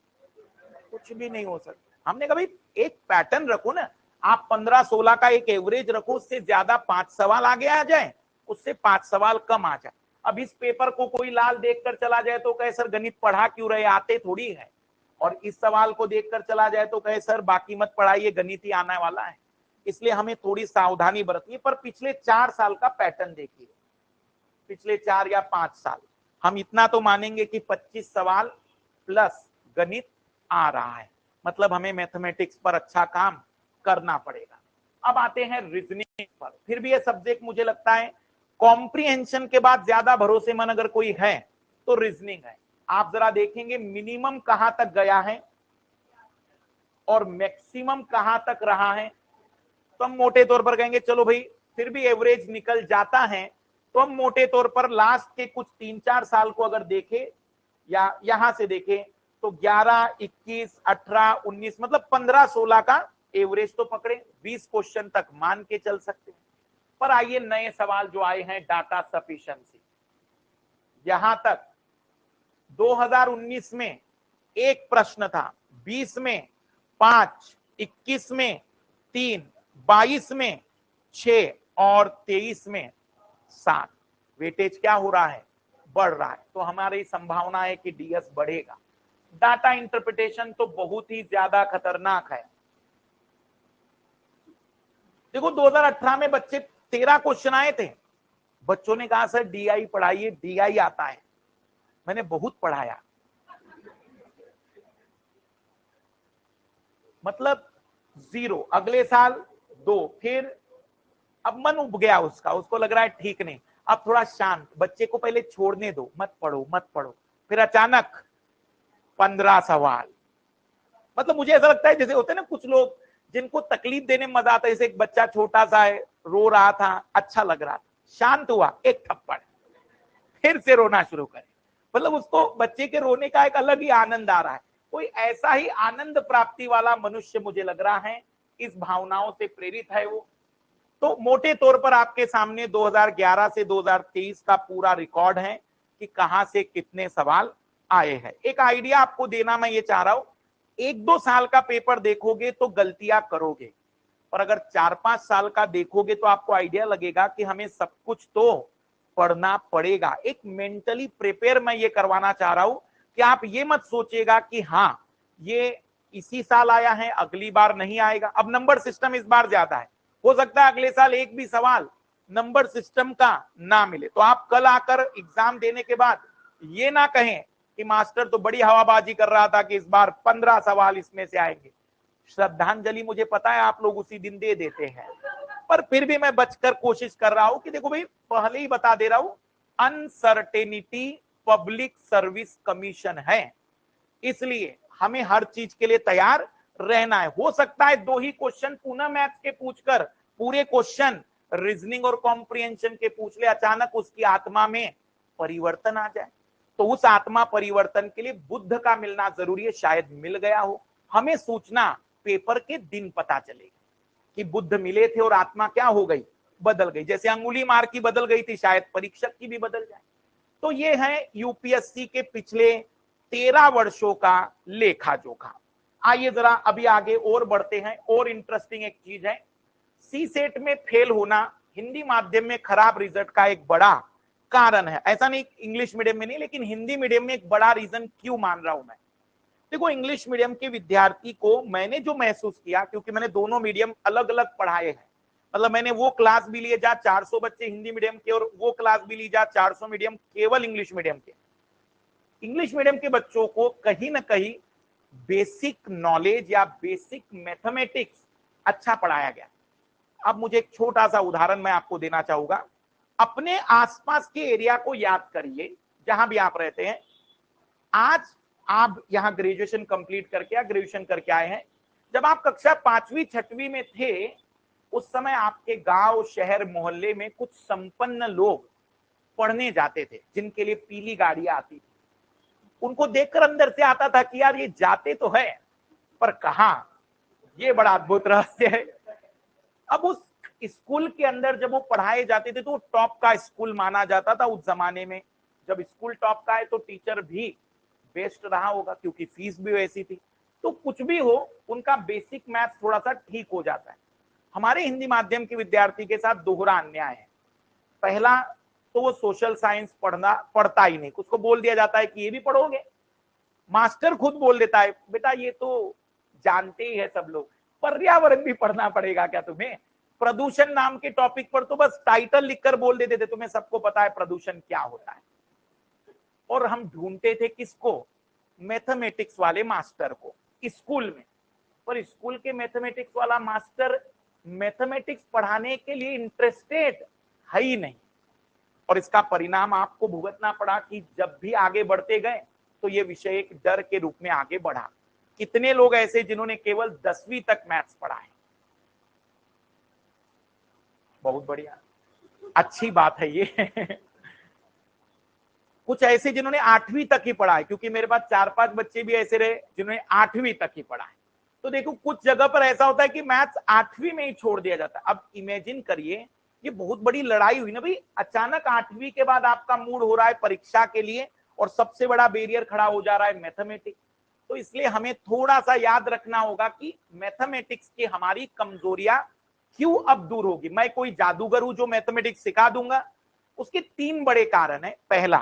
कुछ भी नहीं हो सकता। हमने कहा भाई एक पैटर्न रखो ना, आप 15-16 का एक एवरेज रखो, उससे ज्यादा 5 सवाल आगे आ जाए, उससे 5 सवाल कम आ जाए। अब इस पेपर को कोई लाल देखकर चला जाए तो कहे सर गणित पढ़ा क्यों रहे, आते थोड़ी है। और इस सवाल को देखकर चला जाए तो कहे सर बाकी मत पढ़ाइए, गणित ही आने वाला है। इसलिए हमें थोड़ी सावधानी बरतनी। पर पिछले 4 साल का पैटर्न देखिए, पिछले 4 या 5 साल हम इतना तो मानेंगे कि 25 सवाल प्लस गणित आ रहा है, मतलब हमें मैथमेटिक्स पर अच्छा काम करना पड़ेगा। अब आते हैं रीजनिंग पर। फिर भी ये सब्जेक्ट मुझे लगता है कॉम्प्रिहेंशन के बाद ज्यादा भरोसेमंद अगर कोई है तो रीजनिंग है। आप जरा देखेंगे मिनिमम कहां तक गया है और मैक्सिमम कहां तक रहा है, तो हम मोटे तौर पर कहेंगे चलो भाई फिर भी एवरेज निकल जाता है, तो हम मोटे तौर पर लास्ट के कुछ 3-4 साल को अगर देखें या यहां से देखें तो 11, 21, 18, 19 मतलब 15-16 का एवरेज तो पकड़े, 20 क्वेश्चन तक मान के चल सकते हैं। पर आइए नए सवाल जो आए हैं डाटा सफिशिएंसी, यहां तक 2019 में एक प्रश्न था, 20 में 5, 21 में 3, 22 में 6 और 23 में 7। वेटेज क्या हो रहा है, बढ़ रहा है। तो हमारी संभावना है कि डीएस बढ़ेगा। डाटा इंटरप्रिटेशन तो बहुत ही ज्यादा खतरनाक है। देखो 2018 में बच्चे 13 क्वेश्चन आए थे, बच्चों ने कहा सर डीआई पढ़ाइए, डीआई आता है। मैंने बहुत पढ़ाया, मतलब 0। अगले साल 2, फिर अब मन उब गया उसका, उसको लग रहा है ठीक नहीं, अब थोड़ा शांत, बच्चे को पहले छोड़ने दो, मत पढ़ो मत पढ़ो। फिर अचानक 15 सवाल। मतलब मुझे ऐसा लगता है जैसे होते हैं ना कुछ लोग जिनको तकलीफ देने में मजा आता है, जैसे एक बच्चा छोटा सा है, रो रहा था, अच्छा लग रहा था, शांत हुआ, एक थप्पड़, फिर से रोना शुरू करे। मतलब उसको बच्चे के रोने का एक अलग ही आनंद आ रहा है। कोई ऐसा ही आनंद प्राप्ति वाला मनुष्य मुझे लग रहा है, इस भावनाओं से प्रेरित है वो। तो मोटे तौर पर आपके सामने 2011 से 2023 का पूरा रिकॉर्ड है कि कहां से कितने सवाल आए हैं। एक आइडिया आपको देना मैं ये चाह रहा हूं, 1-2 साल का पेपर देखोगे तो गलतियां करोगे, और अगर 4-5 साल का देखोगे तो आपको आइडिया लगेगा कि हमें सब कुछ तो पढ़ना पड़ेगा। एक मेंटली प्रिपेयर मैं ये करवाना चाह रहा हूं कि आप ये मत सोचिएगा कि हाँ ये इसी साल आया है अगली बार नहीं आएगा। अब नंबर सिस्टम इस बार ज्यादा है, हो सकता है अगले साल एक भी सवाल नंबर सिस्टम का ना मिले, तो आप कल आकर एग्जाम देने के बाद ये ना कहें कि मास्टर तो बड़ी हवाबाजी कर रहा था कि इस बार 15 सवाल इसमें से आएंगे। श्रद्धांजलि मुझे पता है आप लोग उसी दिन दे देते हैं, पर फिर भी मैं बचकर कोशिश कर रहा हूं कि देखो भाई पहले ही बता दे रहा हूं, अनसर्टेनिटी पब्लिक सर्विस कमीशन है, इसलिए हमें हर चीज के लिए तैयार रहना है। हो सकता है 2 ही क्वेश्चन पुनः मैथ्स के पूछकर पूरे क्वेश्चन रीजनिंग और कॉम्प्रिहेंशन के पूछ ले, अचानक उसकी आत्मा में परिवर्तन आ जाए। तो उस आत्मा परिवर्तन के लिए बुद्ध का मिलना जरूरी है, शायद मिल गया हो। हमें सूचना पेपर के दिन पता चलेगी कि बुद्ध मिले थे और आत्मा क्या हो गई, बदल गई। जैसे अंगुली मार की बदल गई थी, शायद परीक्षक की भी बदल जाए। तो ये है यूपीएससी के पिछले 13 वर्षों का लेखा जोखा। आइए जरा अभी आगे और बढ़ते हैं। और इंटरेस्टिंग एक चीज है, सी सेट में फेल होना हिंदी माध्यम में खराब रिजल्ट का एक बड़ा कारण है। ऐसा नहीं इंग्लिश मीडियम में नहीं, लेकिन हिंदी मीडियम में एक बड़ा रीजन क्यों मान रहा हूं मैं। देखो इंग्लिश मीडियम के विद्यार्थी को मैंने जो महसूस किया, क्योंकि मैंने दोनों मीडियम अलग अलग पढ़ाए हैं, मतलब मैंने वो क्लास भी लिए जहां 400 बच्चे हिंदी मीडियम के, और वो क्लास भी ली जहां 400 मीडियम केवल इंग्लिश मीडियम के। इंग्लिश मीडियम के बच्चों को कहीं ना कहीं बेसिक नॉलेज या बेसिक मैथमेटिक्स अच्छा पढ़ाया गया। अब मुझे एक छोटा सा उदाहरण मैं आपको देना चाहूंगा। अपने आसपास के एरिया को याद करिए, जहां भी आप रहते हैं। आज आप यहां ग्रेजुएशन कंप्लीट करके या ग्रेजुएशन करके आए हैं, जब आप कक्षा 5वीं 6वीं में थे, उस समय आपके गांव शहर मोहल्ले में कुछ संपन्न लोग पढ़ने जाते थे, जिनके लिए पीली गाड़ियां आती थी। उनको देखकर अंदर से आता था कि यार ये जाते तो है, पर कहां, ये बड़ा अद्भुत रहस्य है। अब उस स्कूल के अंदर जब वो पढ़ाए जाते थे तो वो टॉप का स्कूल माना जाता था उस जमाने में। जब स्कूल टॉप का है तो टीचर भी बेस्ट रहा होगा, क्योंकि फीस भी वैसी थी। तो कुछ भी हो, उनका बेसिक मैथ थोड़ा सा ठीक हो जाता है। हमारे हिंदी माध्यम के विद्यार्थी के साथ दोहरा अन्याय है। पहला तो वो सोशल साइंस पढ़ता ही नहीं, उसको बोल दिया जाता है कि ये भी पढ़ोगे। मास्टर खुद बोल देता है बेटा ये तो जानते ही है सब लोग, पर्यावरण भी पढ़ना पड़ेगा क्या तुम्हें। प्रदूषण नाम के टॉपिक पर तो बस टाइटल लिखकर बोल देते थे तुम्हें सबको पता है प्रदूषण क्या होता है। और हम ढूंढते थे किसको, मैथमेटिक्स वाले मास्टर को स्कूल में। पर स्कूल के मैथमेटिक्स वाला मास्टर मैथमेटिक्स पढ़ाने के लिए इंटरेस्टेड है ही नहीं, और इसका परिणाम आपको भुगतना पड़ा कि जब भी आगे बढ़ते गए तो ये विषय एक डर के रूप में आगे बढ़ा। कितने लोग ऐसे जिन्होंने केवल 10वीं तक मैथ्स पढ़ा है? बहुत बढ़िया, अच्छी बात है ये। कुछ ऐसे जिन्होंने 8वीं तक ही पढ़ा है, क्योंकि मेरे पास 4-5 बच्चे भी ऐसे रहे जिन्होंने 8वीं तक ही पढ़ा है। तो देखो कुछ जगह पर ऐसा होता है कि मैथ्स 8वीं में ही छोड़ दिया जाता है। अब इमेजिन करिए, ये बहुत बड़ी लड़ाई हुई ना भाई। अचानक 8वीं के बाद आपका मूड हो रहा है परीक्षा के लिए, और सबसे बड़ा बैरियर खड़ा हो जा रहा है मैथमेटिक्स। तो इसलिए हमें थोड़ा सा याद रखना होगा कि मैथमेटिक्स की हमारी कमजोरियां क्यों अब दूर होगी। मैं कोई जादूगर हूं जो मैथमेटिक्स सिखा दूंगा? उसके 3 बड़े कारण है। पहला,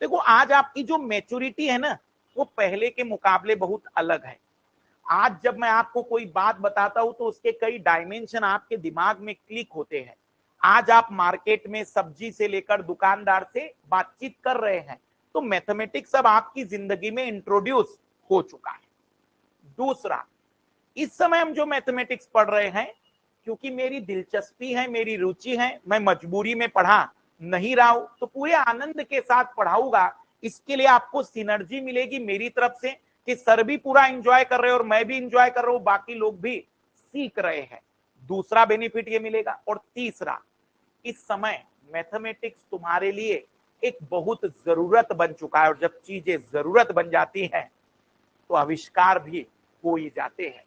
देखो आज आपकी जो मैच्योरिटी है ना, वो पहले के मुकाबले बहुत अलग है। आज जब मैं आपको कोई बात बताता हूं तो उसके कई डायमेंशन आपके दिमाग में क्लिक होते हैं। आज आप मार्केट में सब्जी से लेकर दुकानदार से बातचीत कर रहे हैं, तो मैथमेटिक्स अब आपकी जिंदगी में इंट्रोड्यूस हो चुका है। दूसरा, इस समय हम जो मैथमेटिक्स पढ़ रहे हैं, क्योंकि मेरी दिलचस्पी है, मेरी रुचि है, मैं मजबूरी में पढ़ा नहीं रहा हूं, तो पूरे आनंद के साथ पढ़ाऊंगा। इसके लिए आपको सिनर्जी मिलेगी मेरी तरफ से कि सर भी पूरा एंजॉय कर रहे हैं और मैं भी एंजॉय कर रहा हूं, बाकी लोग भी सीख रहे हैं। दूसरा बेनिफिट ये मिलेगा। और तीसरा, इस समय मैथमेटिक्स तुम्हारे लिए एक बहुत जरूरत बन चुका है, और जब चीजें जरूरत बन जाती हैं तो आविष्कार भी हो ही जाते हैं।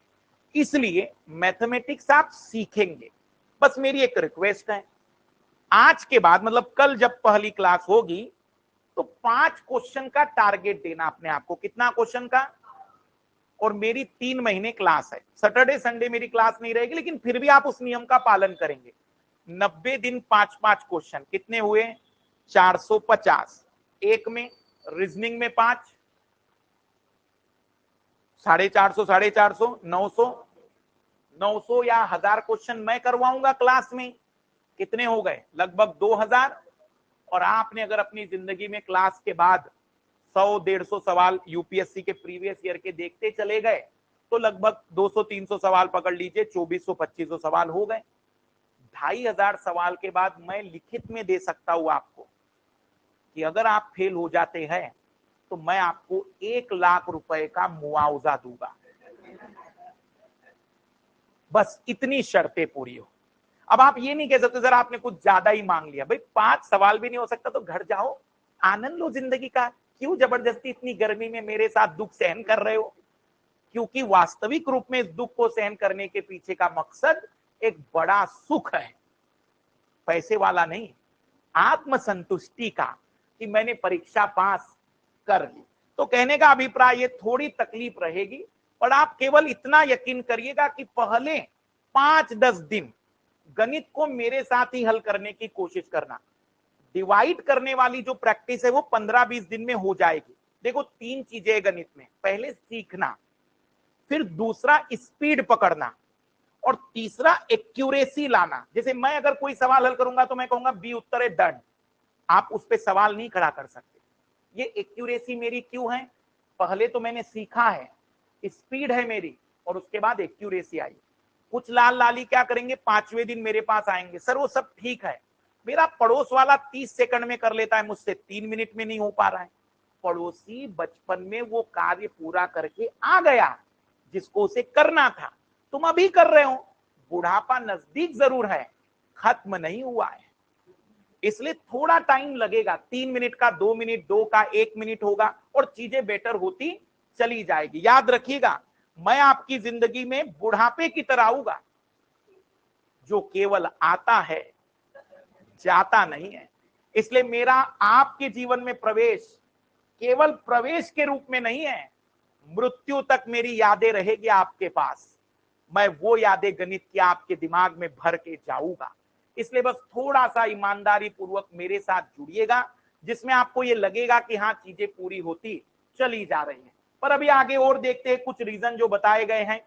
इसलिए मैथमेटिक्स आप सीखेंगे। बस मेरी एक रिक्वेस्ट है, आज के बाद मतलब कल जब पहली क्लास होगी तो 5 क्वेश्चन का टारगेट देना अपने आप को। कितना क्वेश्चन का? और मेरी 3 महीने क्लास है, सैटरडे संडे मेरी क्लास नहीं रहेगी, लेकिन फिर भी आप उस नियम का पालन करेंगे। 90 दिन 5-5 क्वेश्चन, कितने हुए? 450। एक में रीजनिंग में 5, 450, 450, 900, 900 या 1000 क्वेश्चन मैं करवाऊंगा क्लास में। कितने हो गए? लगभग 2000। और आपने अगर अपनी जिंदगी में क्लास के बाद 100-150 सवाल यूपीएससी के प्रीवियस ईयर के देखते चले गए, तो लगभग 200-300 सवाल पकड़ लीजिए, 2400-2500 सवाल हो गए। 2500 सवाल के बाद मैं लिखित में दे सकता हूं आपको कि अगर आप फेल हो जाते हैं तो मैं आपको 1 लाख रुपए का मुआवजा दूंगा। बस इतनी शर्तें पूरी हो। अब आप ये नहीं कह सकते सर आपने कुछ ज्यादा ही मांग लिया। भाई 5 सवाल भी नहीं हो सकता तो घर जाओ, आनंद लो जिंदगी का। क्यों जबरदस्ती इतनी गर्मी में मेरे साथ दुख सहन कर रहे हो? क्योंकि वास्तविक रूप में इस दुख को सहन करने के पीछे का मकसद एक बड़ा सुख है, पैसे वाला नहीं, आत्मसंतुष्टि का, कि मैंने परीक्षा पास कर ली। तो कहने का अभिप्राय ये थोड़ी तकलीफ रहेगी, पर आप केवल इतना यकीन करिएगा कि पहले 5-10 दिन गणित को मेरे साथ ही हल करने की कोशिश करना। डिवाइड करने वाली जो प्रैक्टिस है वो 15-20 दिन में हो जाएगी। देखो 3 चीजें गणित में, पहले सीखना, फिर दूसरा स्पीड पकड़ना, और तीसरा एक्यूरेसी लाना। जैसे मैं अगर कोई सवाल हल करूंगा तो मैं कहूंगा बी उत्तर है डन, आप उस पर सवाल नहीं खड़ा कर सकते। ये एक्यूरेसी मेरी क्यों है? पहले तो मैंने सीखा है, स्पीड है मेरी, और उसके बाद एक्यूरेसी आई। कुछ लाल लाली क्या करेंगे, 5वें दिन मेरे पास आएंगे, सर वो सब ठीक है, मेरा पड़ोस वाला 30 सेकंड में कर लेता है, मुझसे 3 मिनट में नहीं हो पा रहा है। पड़ोसी बचपन में वो कार्य पूरा करके आ गया जिसको उसे करना था, तुम अभी कर रहे हो। बुढ़ापा नजदीक जरूर है, खत्म नहीं हुआ है। इसलिए थोड़ा टाइम लगेगा, 3 मिनट का 2 मिनट, 2 का 1 मिनट होगा, और चीजें बेटर होती चली जाएगी। याद रखिएगा, मैं आपकी जिंदगी में बुढ़ापे की तरह आऊंगा जो केवल आता है, जाता नहीं है। इसलिए मेरा आपके जीवन में प्रवेश केवल प्रवेश के रूप में नहीं है, मृत्यु तक मेरी यादें रहेगी आपके पास। मैं वो यादें गणित की आपके दिमाग में भर के जाऊंगा। इसलिए बस थोड़ा सा ईमानदारी पूर्वक मेरे साथ जुड़िएगा, जिसमें आपको ये लगेगा कि हाँ चीजें पूरी होती चली जा रही हैं। पर अभी आगे और देखते हैं कुछ रीजन जो बताए गए हैं।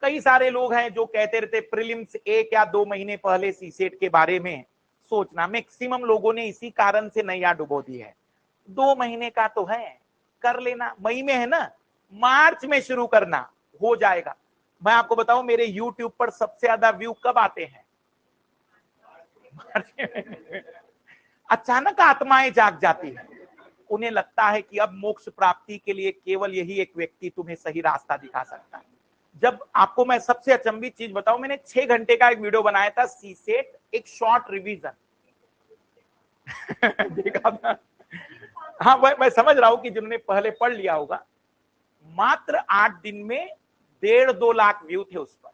कई सारे लोग हैं जो कहते रहते प्रीलिम्स 1 या 2 महीने पहले सीसेट के बारे में सोचना। मैक्सिमम लोगों ने इसी कारण से नैया डुबो दी है। 2 महीने का तो है, कर लेना, मई में है ना, मार्च में शुरू करना, हो जाएगा। मैं आपको बताऊं मेरे YouTube पर सबसे ज्यादा व्यू कब आते हैं? अचानक आत्माएं जाग जाती है, उन्हें लगता है कि अब मोक्ष प्राप्ति के लिए केवल यही एक व्यक्ति तुम्हें सही रास्ता दिखा सकता है। जब आपको मैं सबसे अचंभित चीज बताऊं, मैंने 6 घंटे का एक वीडियो बनाया था, सीसेट एक शॉर्ट रिवीजन। देखा था? हाँ, मैं समझ रहा हूं कि जिन्होंने पहले पढ़ लिया होगा, मात्र 8 दिन में 1.5-2 लाख व्यू थे उस पर।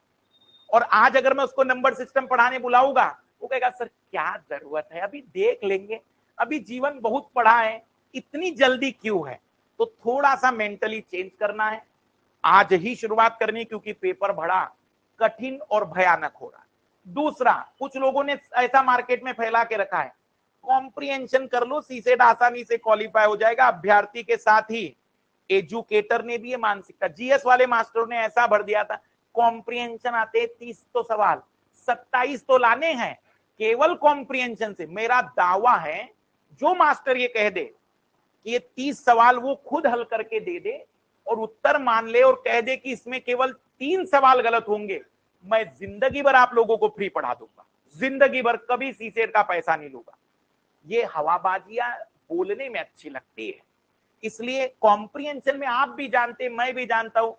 और आज अगर मैं उसको नंबर सिस्टम पढ़ाने बुलाऊंगा, वो कहेगा सर क्या जरूरत है, अभी देख लेंगे, अभी जीवन बहुत पड़ा है, इतनी जल्दी क्यों है? तो थोड़ा सा मेंटली चेंज करना है, आज ही शुरुआत करनी, क्योंकि पेपर बड़ा कठिन और भयानक हो रहा है। दूसरा, कुछ लोगों ने ऐसा मार्केट में फैला के रखा है, कॉम्प्रिहेंशन कर लो, सीसेट आसानी से क्वालिफाई हो जाएगा। अभ्यर्थी के साथ ही एजुकेटर ने भी ये मानसिकता, जीएस वाले मास्टरों ने ऐसा भर दिया था, कॉम्प्रिहेंशन आते 30 तो सवाल, 27 तो लाने हैं केवल कॉम्प्रिहेंशन से। मेरा दावा है जो मास्टर ये कह दे कि ये 30 सवाल वो खुद हल करके दे दे और उत्तर मान ले और कह दे कि इसमें केवल 3 सवाल गलत होंगे, मैं जिंदगी भर आप लोगों को फ्री पढ़ा दूंगा, जिंदगी भर कभी सीसेट का पैसा नहीं लूंगा। ये हवाबाजियां बोलने में अच्छी लगती है, इसलिए कॉम्प्रिहेंशन में आप भी जानते, मैं भी जानता हूं,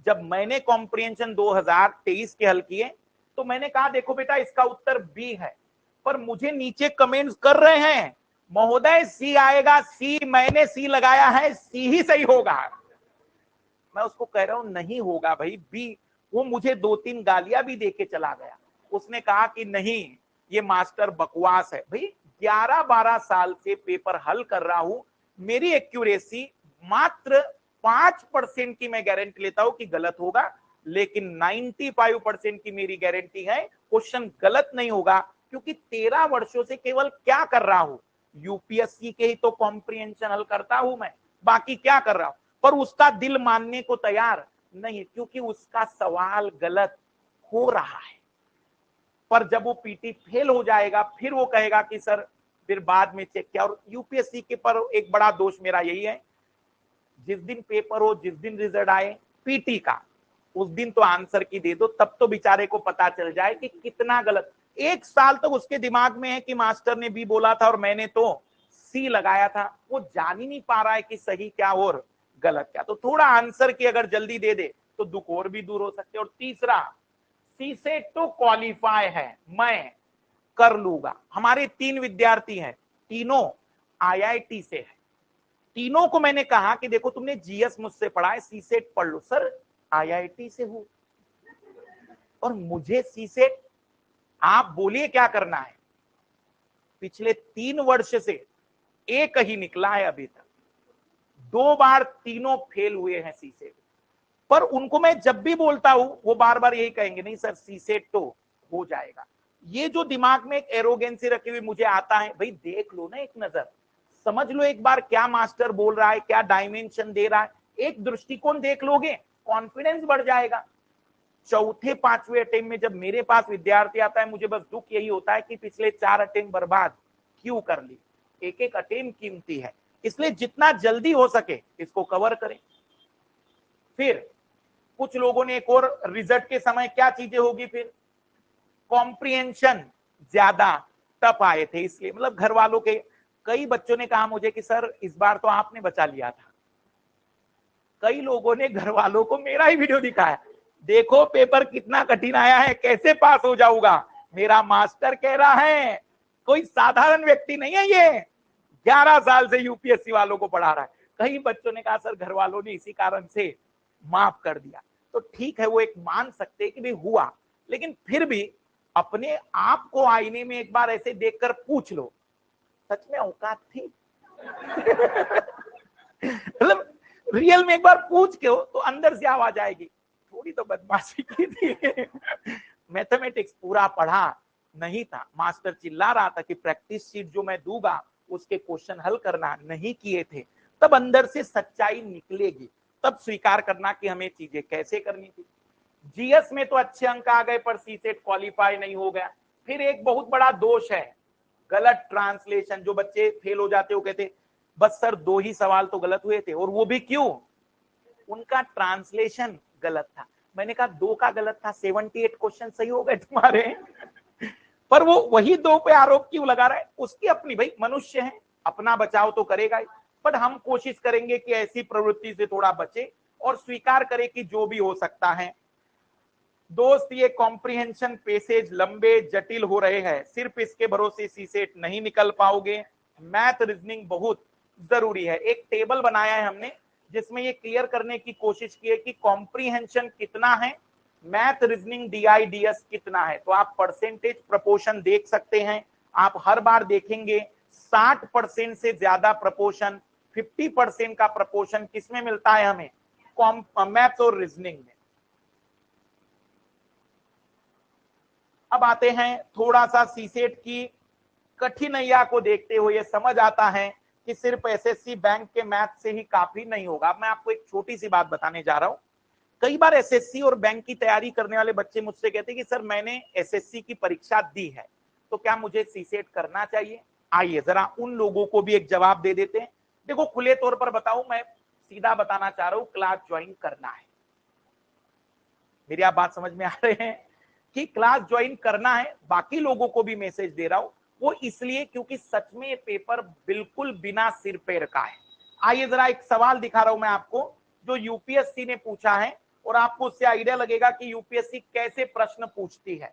जब मैंने कॉम्प्रिहेंशन 2023 के हल किए तो मैंने कहा देखो बेटा इसका उत्तर बी है, पर मुझे नीचे कमेंट्स कर रहे हैं महोदय सी आएगा, सी मैंने सी लगाया है, सी ही सही होगा। मैं उसको कह रहा हूं नहीं होगा भाई, बी। वो मुझे 2-3 गालियां भी देके चला गया, उसने कहा कि नहीं ये मास्टर बकवास है। भाई 11-12 साल से पेपर हल कर रहा हूं, मेरी एक्यूरेसी मात्र 5% की मैं गारंटी लेता हूं कि गलत होगा, लेकिन 95% की मेरी गारंटी है क्वेश्चन गलत नहीं होगा, क्योंकि 13 वर्षों से केवल क्या कर रहा हूं, यूपीएससी के ही तो कॉम्प्रिहेंशन हल करता हूं मैं, बाकी क्या कर रहा हूं। पर उसका दिल मानने को तैयार नहीं, क्योंकि उसका सवाल गलत हो रहा है। पर जब वो पीटी फेल हो जाएगा फिर वो कहेगा कि सर फिर बाद में चेक किया। और यूपीएससी के पर एक बड़ा दोष मेरा यही है, जिस दिन पेपर हो, जिस दिन रिजल्ट आए पीटी का, उस दिन तो आंसर की दे दो, तब तो बेचारे को पता चल जाए कि कितना गलत। 1 साल तक उसके दिमाग में है कि मास्टर ने बी बोला था और मैंने तो सी लगाया था, वो जान ही नहीं पा रहा है कि सही क्या और गलत क्या। तो थोड़ा आंसर की अगर जल्दी दे दे तो दुख और भी दूर हो सकते। और तीसरा, सीसेट तो क्वालिफाई है, मैं कर लूंगा। हमारे 3 विद्यार्थी हैं, तीनों आईआईटी से है। तीनों को मैंने कहा कि देखो तुमने जीएस मुझसे पढ़ा है, सीसेट पढ़ लो। सर आईआईटी से हूं और मुझे सीसेट, आप बोलिए क्या करना है। पिछले 3 वर्ष से एक ही निकला है अभी तक, 2 बार तीनों फेल हुए हैं सीसेट। पर उनको मैं जब भी बोलता हूं वो बार बार यही कहेंगे नहीं सर सीसेट तो हो जाएगा। ये जो दिमाग में एक एरोगेंसी रखी हुई मुझे आता है, भाई देख लो ना एक नजर, समझ लो एक बार क्या मास्टर बोल रहा है, क्या डायमेंशन दे रहा है, एक दृष्टिकोण देख लोगे, कॉन्फिडेंस बढ़ जाएगा। चौथे 5वें अटेम्प्ट में जब मेरे पास विद्यार्थी आता है, मुझे बस दुख यही होता है कि पिछले 4 अटेम्प्ट बर्बाद क्यों कर ली। एक एक अटेम्प्ट कीमती है, इसलिए जितना जल्दी हो सके इसको कवर करें। फिर कुछ लोगों ने एक और, रिजल्ट के समय क्या चीजें होगी, फिर कॉम्प्रिहेंशन ज्यादा टफ आए थे, इसलिए मतलब घर वालों के कई बच्चों ने कहा मुझे कि सर इस बार तो आपने बचा लिया था। कई लोगों ने घर वालों को मेरा ही वीडियो दिखाया, देखो पेपर कितना कठिन आया है, कैसे पास हो जाऊंगा। मेरा मास्टर कह रहा है कोई साधारण व्यक्ति नहीं है ये, 11 साल से यूपीएससी वालों को पढ़ा रहा है। कई बच्चों ने कहा सर घर वालों ने इसी कारण से माफ कर दिया। तो ठीक है, वो एक मान सकते हैं कि भाई हुआ, लेकिन फिर भी अपने आप को आईने में एक बार ऐसे देखकर पूछ लो, सच में औकात थी? मतलब रियल में एक बार पूछ के हो तो अंदर से आवाज आएगी, थोड़ी तो बदमाशी की थी। मैथमेटिक्स पूरा पढ़ा नहीं था, मास्टर चिल्ला रहा था कि प्रैक्टिस शीट जो मैं दूंगा उसके क्वेश्चन हल करना, नहीं किए थे। तब अंदर से सच्चाई निकलेगी, तब स्वीकार करना कि हमें चीजें कैसे करनी थी। जीएस में तो अच्छे अंक आ गए पर सीसेट क्वालिफाई नहीं हो गया। फिर एक बहुत बड़ा दोष है, गलत ट्रांसलेशन। जो बच्चे फेल हो जाते हो कहते बस सर 2 ही सवाल तो गलत हुए थे, और वो भी क्यों? उनका ट्रांसलेशन गलत था। मैंने कहा 2 का गलत था, 78 क्वेश्चन सही हो गए तुम्हारे। पर वो वही 2 पे आरोप क्यों लगा रहा है? उसकी अपनी, भाई मनुष्य है, अपना बचाव तो करेगा ही, बट हम कोशिश करेंगे कि ऐसी प्रवृत्ति से थोड़ा बचे और स्वीकार करें कि जो भी हो सकता है। दोस्त, ये कॉम्प्रिहेंशन पेसेज लंबे जटिल हो रहे हैं, सिर्फ इसके भरोसे सीसेट नहीं निकल पाओगे। मैथ रीजनिंग बहुत जरूरी है। एक टेबल बनाया है हमने जिसमें ये क्लियर करने की कोशिश की है कि कॉम्प्रिहेंशन कितना है, मैथ रीजनिंग DIDS कितना है। तो आप परसेंटेज प्रपोर्शन देख सकते हैं। आप हर बार देखेंगे 60% से ज्यादा प्रपोर्शन, 50% का प्रपोर्शन किसमें मिलता है हमें? मैथ और रीजनिंग में। अब आते हैं थोड़ा सा सीसेट की कठिनाइयां को देखते हुए समझ आता है कि सिर्फ SSC बैंक के मैथ से ही काफी नहीं होगा। अब मैं आपको एक छोटी सी बात बताने जा रहा हूं। कई बार SSC और बैंक की तैयारी करने वाले बच्चे मुझसे कहते हैं कि सर मैंने SSC की परीक्षा दी है, तो क्या मुझे सीसेट करना चाहिए? आइए जरा उन लोगों को भी एक जवाब दे देते हैं। देखो, खुले तौर पर बताऊं, मैं सीधा बताना चाह रहा हूं, क्लास ज्वाइन करना है। मेरी आप बात समझ में आ रहे हैं कि क्लास ज्वाइन करना है। बाकी लोगों को भी मैसेज दे रहा हूं, वो इसलिए क्योंकि सच में ये पेपर बिल्कुल बिना सिर पैर का है। आइए जरा एक सवाल दिखा रहा हूं मैं आपको, जो यूपीएससी ने पूछा है, और आपको उससे आइडिया लगेगा कि यूपीएससी कैसे प्रश्न पूछती है।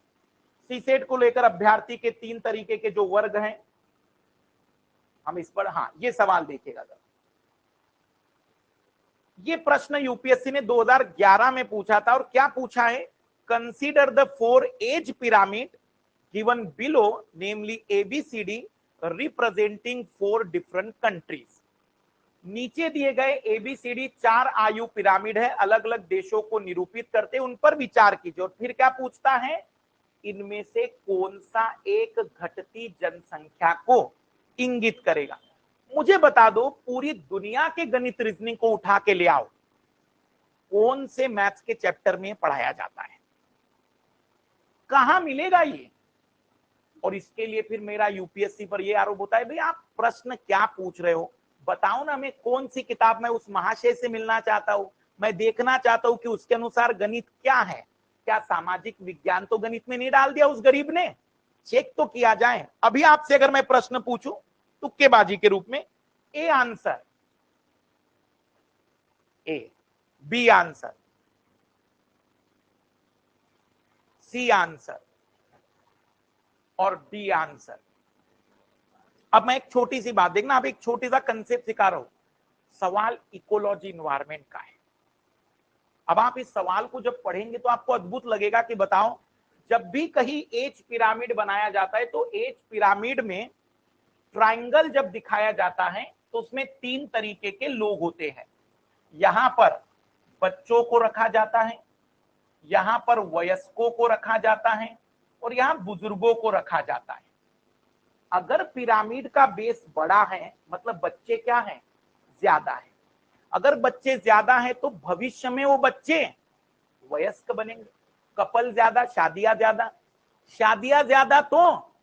सीसेट को लेकर अभ्यर्थी के 3 तरीके के जो वर्ग हैं, हम इस पर, हाँ, ये सवाल देखिएगा जरा। ये प्रश्न यूपीएससी ने 2011 में पूछा था, और क्या पूछा है? Consider the 4 age pyramid given below, namely ABCD, representing 4 different countries. नीचे दिए गए ABCD 4 आयु पिरामिड है, अलग अलग देशों को निरूपित करते, उन पर विचार कीजिए। और फिर क्या पूछता है? इनमें से कौन सा एक घटती जनसंख्या को इंगित करेगा? मुझे बता दो, पूरी दुनिया के गणित रीजनिंग को उठा के ले आओ, कौन से मैथ्स के चैप्टर में पढ़ाया जाता है? कहां मिलेगा ये? और इसके लिए फिर मेरा यूपीएससी पर यह आरोप होता है, भाई आप प्रश्न क्या पूछ रहे हो? बताओ ना, मैं कौन सी किताब में उस महाशय से मिलना चाहता हूं, मैं देखना चाहता हूं कि उसके अनुसार गणित क्या है। क्या सामाजिक विज्ञान तो गणित में नहीं डाल दिया उस गरीब ने? चेक तो किया जाए। अभी आपसे अगर मैं प्रश्न पूछूं तुक्केबाजी के रूप में, A answer, A, B answer, C answer और डी आंसर। अब मैं एक छोटी सी बात, देखना, अब एक छोटी सा कंसेप्ट सिखा रहा हूं। सवाल इकोलॉजी इन्वायरमेंट का है। अब आप इस सवाल को जब पढ़ेंगे तो आपको अद्भुत लगेगा कि बताओ, जब भी कहीं एज पिरामिड बनाया जाता है तो एज पिरामिड में ट्रायंगल जब दिखाया जाता है तो उसमें 3 तरीके के लोग होते हैं। यहां पर बच्चों को रखा जाता है, यहां पर वयस्कों को रखा जाता है, और यहां बुजुर्गों को रखा जाता है। अगर पिरामिड का बेस बड़ा है मतलब बच्चे क्या हैं? ज्यादा है। अगर बच्चे ज्यादा हैं तो भविष्य में वो बच्चे वयस्क बनेंगे। कपल ज्यादा, शादियां ज्यादा, शादियां ज्यादा तो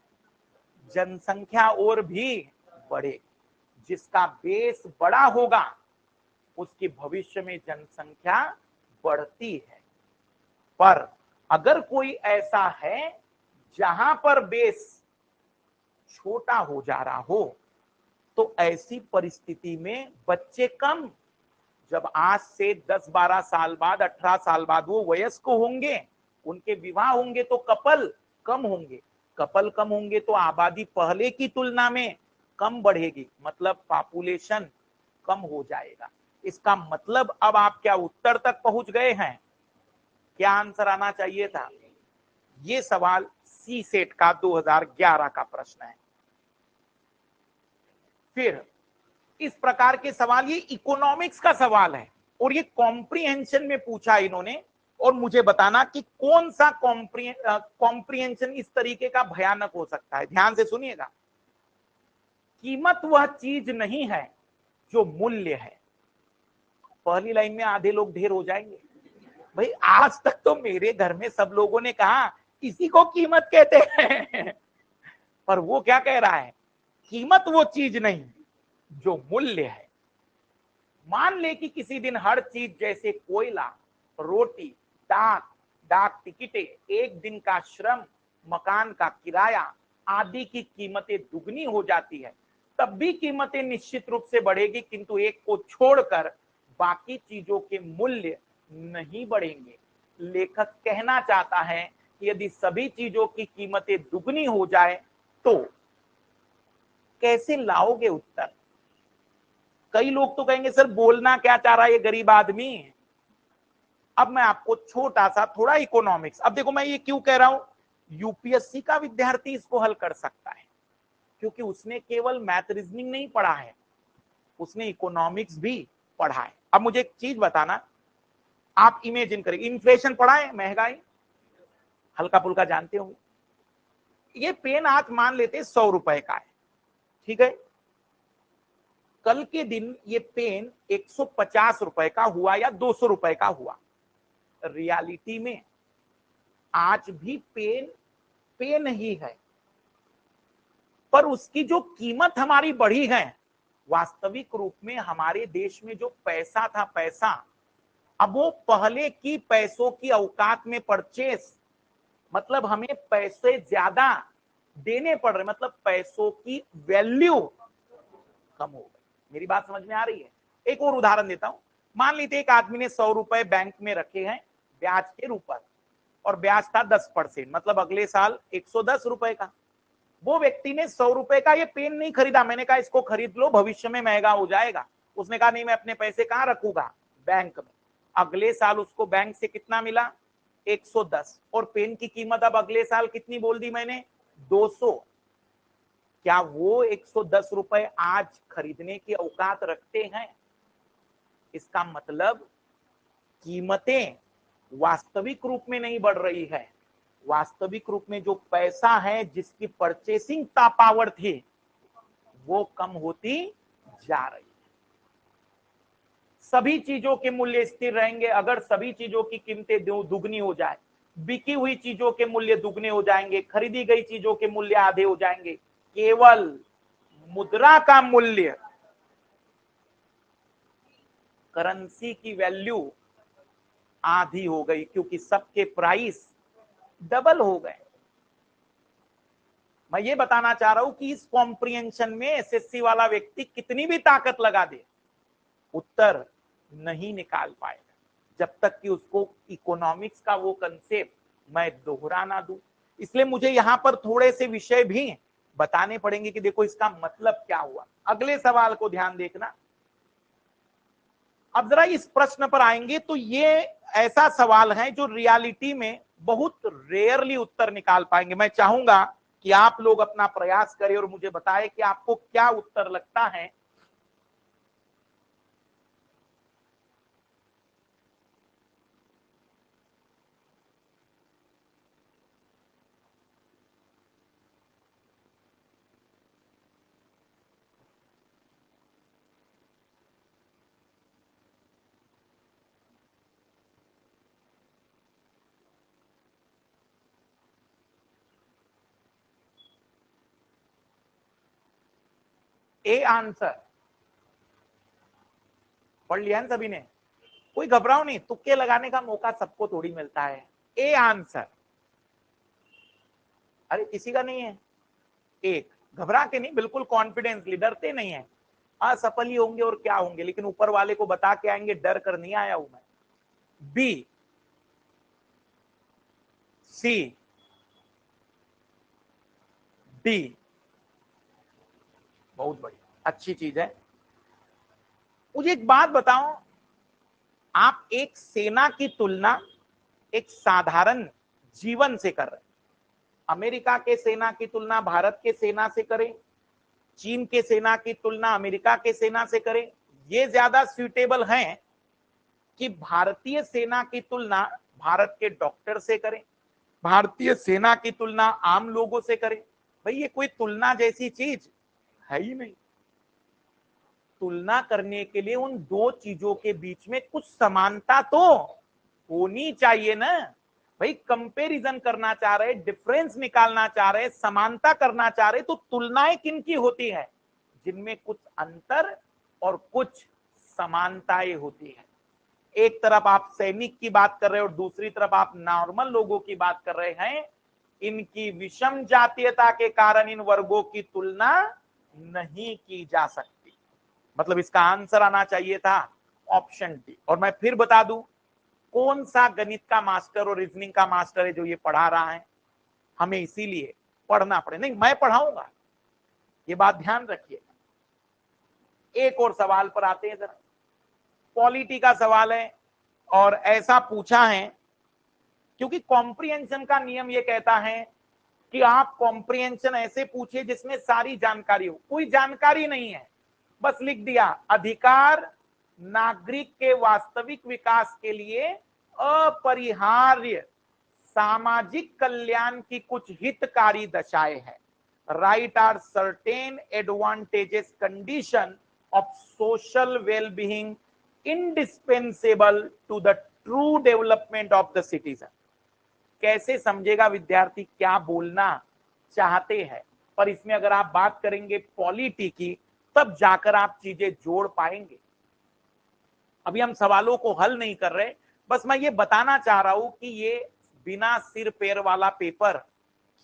जनसंख्या और भी बढ़ेगी। जिसका बेस बड़ा होगा उसकी भविष्य में जनसंख्या बढ़ती है। पर अगर कोई ऐसा है जहां पर बेस छोटा हो जा रहा हो, तो ऐसी परिस्थिति में बच्चे कम, जब आज से 10-12 साल बाद, 18 साल बाद वो वयस्क होंगे, उनके विवाह होंगे, तो कपल कम होंगे। कपल कम होंगे तो आबादी पहले की तुलना में कम बढ़ेगी, मतलब पॉपुलेशन कम हो जाएगा। इसका मतलब अब आप क्या उत्तर तक पहुंच गए हैं? क्या आंसर आना चाहिए था? ये सवाल सी सेट का 2011 का प्रश्न है। फिर इस प्रकार के सवाल, ये इकोनॉमिक्स का सवाल है और ये कॉम्प्रिहेंशन में पूछा इन्होंने। और मुझे बताना कि कौन सा कॉम्प्रिहेंशन इस तरीके का भयानक हो सकता है। ध्यान से सुनिएगा। कीमत वह चीज नहीं है जो मूल्य है। पहली लाइन में आधे लोग ढेर हो जाएंगे। भाई आज तक तो मेरे घर में सब लोगों ने कहा इसी को कीमत कहते हैं, पर वो क्या कह रहा है? कीमत वो चीज नहीं जो मूल्य है, मान ले कि किसी दिन हर चीज जैसे कोयला, रोटी, डाक टिकटें, एक दिन का श्रम, मकान का किराया आदि की कीमतें दुगनी हो जाती है, तब भी कीमतें निश्चित रूप से बढ़ेगी, किंतु एक को छोड़कर बाकी चीजों के मूल्य नहीं बढ़ेंगे। लेखक कहना चाहता है कि यदि सभी चीजों की कीमतें दुगनी हो जाए तो कैसे लाओगे उत्तर? कई लोग तो कहेंगे सर बोलना क्या चाह रहा है ये गरीब आदमी। अब मैं आपको छोटा सा थोड़ा इकोनॉमिक्स, अब देखो मैं ये क्यों कह रहा हूं, यूपीएससी का विद्यार्थी इसको हल कर सकता है क्योंकि उसने केवल मैथ रीजनिंग नहीं पढ़ा है, उसने इकोनॉमिक्स भी पढ़ा है। अब मुझे एक चीज बताना, आप इमेजिन करें, इन्फ्लेशन पढ़ा है, महंगाई हल्का फुल्का जानते होंगे। ये पेन आज मान लेते 100 रुपए का है, ठीक है, कल के दिन ये पेन 150 रुपए का हुआ या 200 रुपए का हुआ। रियलिटी में आज भी पेन पेन ही है, पर उसकी जो कीमत हमारी बढ़ी है, वास्तविक रूप में हमारे देश में जो पैसा था, पैसा अब वो पहले की पैसों की औकात में परचेस, मतलब हमें पैसे ज्यादा देने पड़ रहे, मतलब पैसों की वैल्यू कम हो गई। मेरी बात समझ में आ रही है? एक और उदाहरण देता हूं, मान लीजिए एक आदमी ने 100 रुपए बैंक में रखे हैं ब्याज के रूप पर, और ब्याज था 10%, मतलब अगले साल 110 रुपए का। वो व्यक्ति ने 100 रुपए का ये पेन नहीं खरीदा, मैंने कहा इसको खरीद लो भविष्य में महंगा हो जाएगा, उसने कहा नहीं मैं अपने पैसे कहां रखूंगा, बैंक में। अगले साल उसको बैंक से कितना मिला, 110, और पेन की कीमत अब अगले साल कितनी बोल दी मैंने, 200। क्या वो 110 रुपए आज खरीदने की औकात रखते हैं? इसका मतलब कीमतें वास्तविक रूप में नहीं बढ़ रही है, वास्तविक रूप में जो पैसा है, जिसकी परचेसिंग पावर थी, वो कम होती जा रही है। सभी चीजों के मूल्य स्थिर रहेंगे अगर सभी चीजों की कीमतें दुगनी हो जाए, बिकी हुई चीजों के मूल्य दुगने हो जाएंगे, खरीदी गई चीजों के मूल्य आधे हो जाएंगे, केवल मुद्रा का मूल्य, करेंसी की वैल्यू आधी हो गई, क्योंकि सबके प्राइस डबल हो गए। मैं ये बताना चाह रहा हूं कि इस कॉम्प्रिहेंशन में एसएससी वाला व्यक्ति कितनी भी ताकत लगा दे, उत्तर नहीं निकाल पाएगा जब तक कि उसको इकोनॉमिक्स का वो कंसेप्ट मैं दोहरा ना दूं। इसलिए मुझे यहां पर थोड़े से विषय भी बताने पड़ेंगे कि देखो इसका मतलब क्या हुआ। अगले सवाल को ध्यान देखना, अब जरा इस प्रश्न पर आएंगे तो ये ऐसा सवाल है जो रियलिटी में बहुत रेयरली उत्तर निकाल पाएंगे। मैं चाहूंगा कि आप लोग अपना प्रयास करें और मुझे बताएं कि आपको क्या उत्तर लगता है। ए आंसर पढ़ लिया है सभी ने? कोई घबराओ नहीं, तुक्के लगाने का मौका सबको थोड़ी मिलता है। ए आंसर, अरे किसी का नहीं है? एक, घबरा के नहीं, बिल्कुल कॉन्फिडेंसली, डरते नहीं है। असफल ही होंगे और क्या होंगे, लेकिन ऊपर वाले को बता के आएंगे, डर कर नहीं आया हूं मैं। बी, सी, डी, बहुत बढ़िया, अच्छी चीज है। मुझे एक बात बताओ, आप एक सेना की तुलना एक साधारण जीवन से कर रहे हैं। अमेरिका के सेना की तुलना भारत के सेना से करें, चीन के सेना की तुलना अमेरिका के सेना से करें, ये ज्यादा सुइटेबल है कि भारतीय सेना की तुलना भारत के डॉक्टर से करें, भारतीय सेना की तुलना आम लोगों से करें? भाई ये कोई तुलना जैसी चीज है ही नहीं। तुलना करने के लिए उन दो चीजों के बीच में कुछ समानता तो होनी चाहिए ना। भाई कंपैरिजन करना चाह रहे, डिफरेंस निकालना चाह रहे, समानता करना चाह रहे, तो तुलनाएं किन की होती है? जिनमें कुछ अंतर और कुछ समानताएं होती है। एक तरफ आप सैनिक की बात कर रहे हो और दूसरी तरफ आप नॉर्मल लोगों की बात कर रहे हैं। इनकी विषम जातीयता के कारण इन वर्गों की तुलना नहीं की जा सकती। मतलब इसका आंसर आना चाहिए था ऑप्शन डी। और मैं फिर बता दूं, कौन सा गणित का मास्टर और रीजनिंग का मास्टर है जो ये पढ़ा रहा है? हमें इसीलिए पढ़ना पड़े। नहीं, मैं पढ़ाऊंगा, ये बात ध्यान रखिए। एक और सवाल पर आते हैं जरा। पॉलिटी का सवाल है और ऐसा पूछा है क्योंकि कॉम्प्रिहेंशन का नियम ये कहता है कि आप कॉम्प्रिहेंशन ऐसे पूछिए जिसमें सारी जानकारी हो। कोई जानकारी नहीं है, बस लिख दिया अधिकार नागरिक के वास्तविक विकास के लिए अपरिहार्य सामाजिक कल्याण की कुछ हितकारी दशाएं हैं। Right are certain advantages condition of social wellbeing indispensable to the true development of the citizen. कैसे समझेगा विद्यार्थी क्या बोलना चाहते हैं? पर इसमें अगर आप बात करेंगे पॉलिटी की, तब जाकर आप चीजें जोड़ पाएंगे। अभी हम सवालों को हल नहीं कर रहे, बस मैं ये बताना चाह रहा हूं कि ये बिना सिर पैर वाला पेपर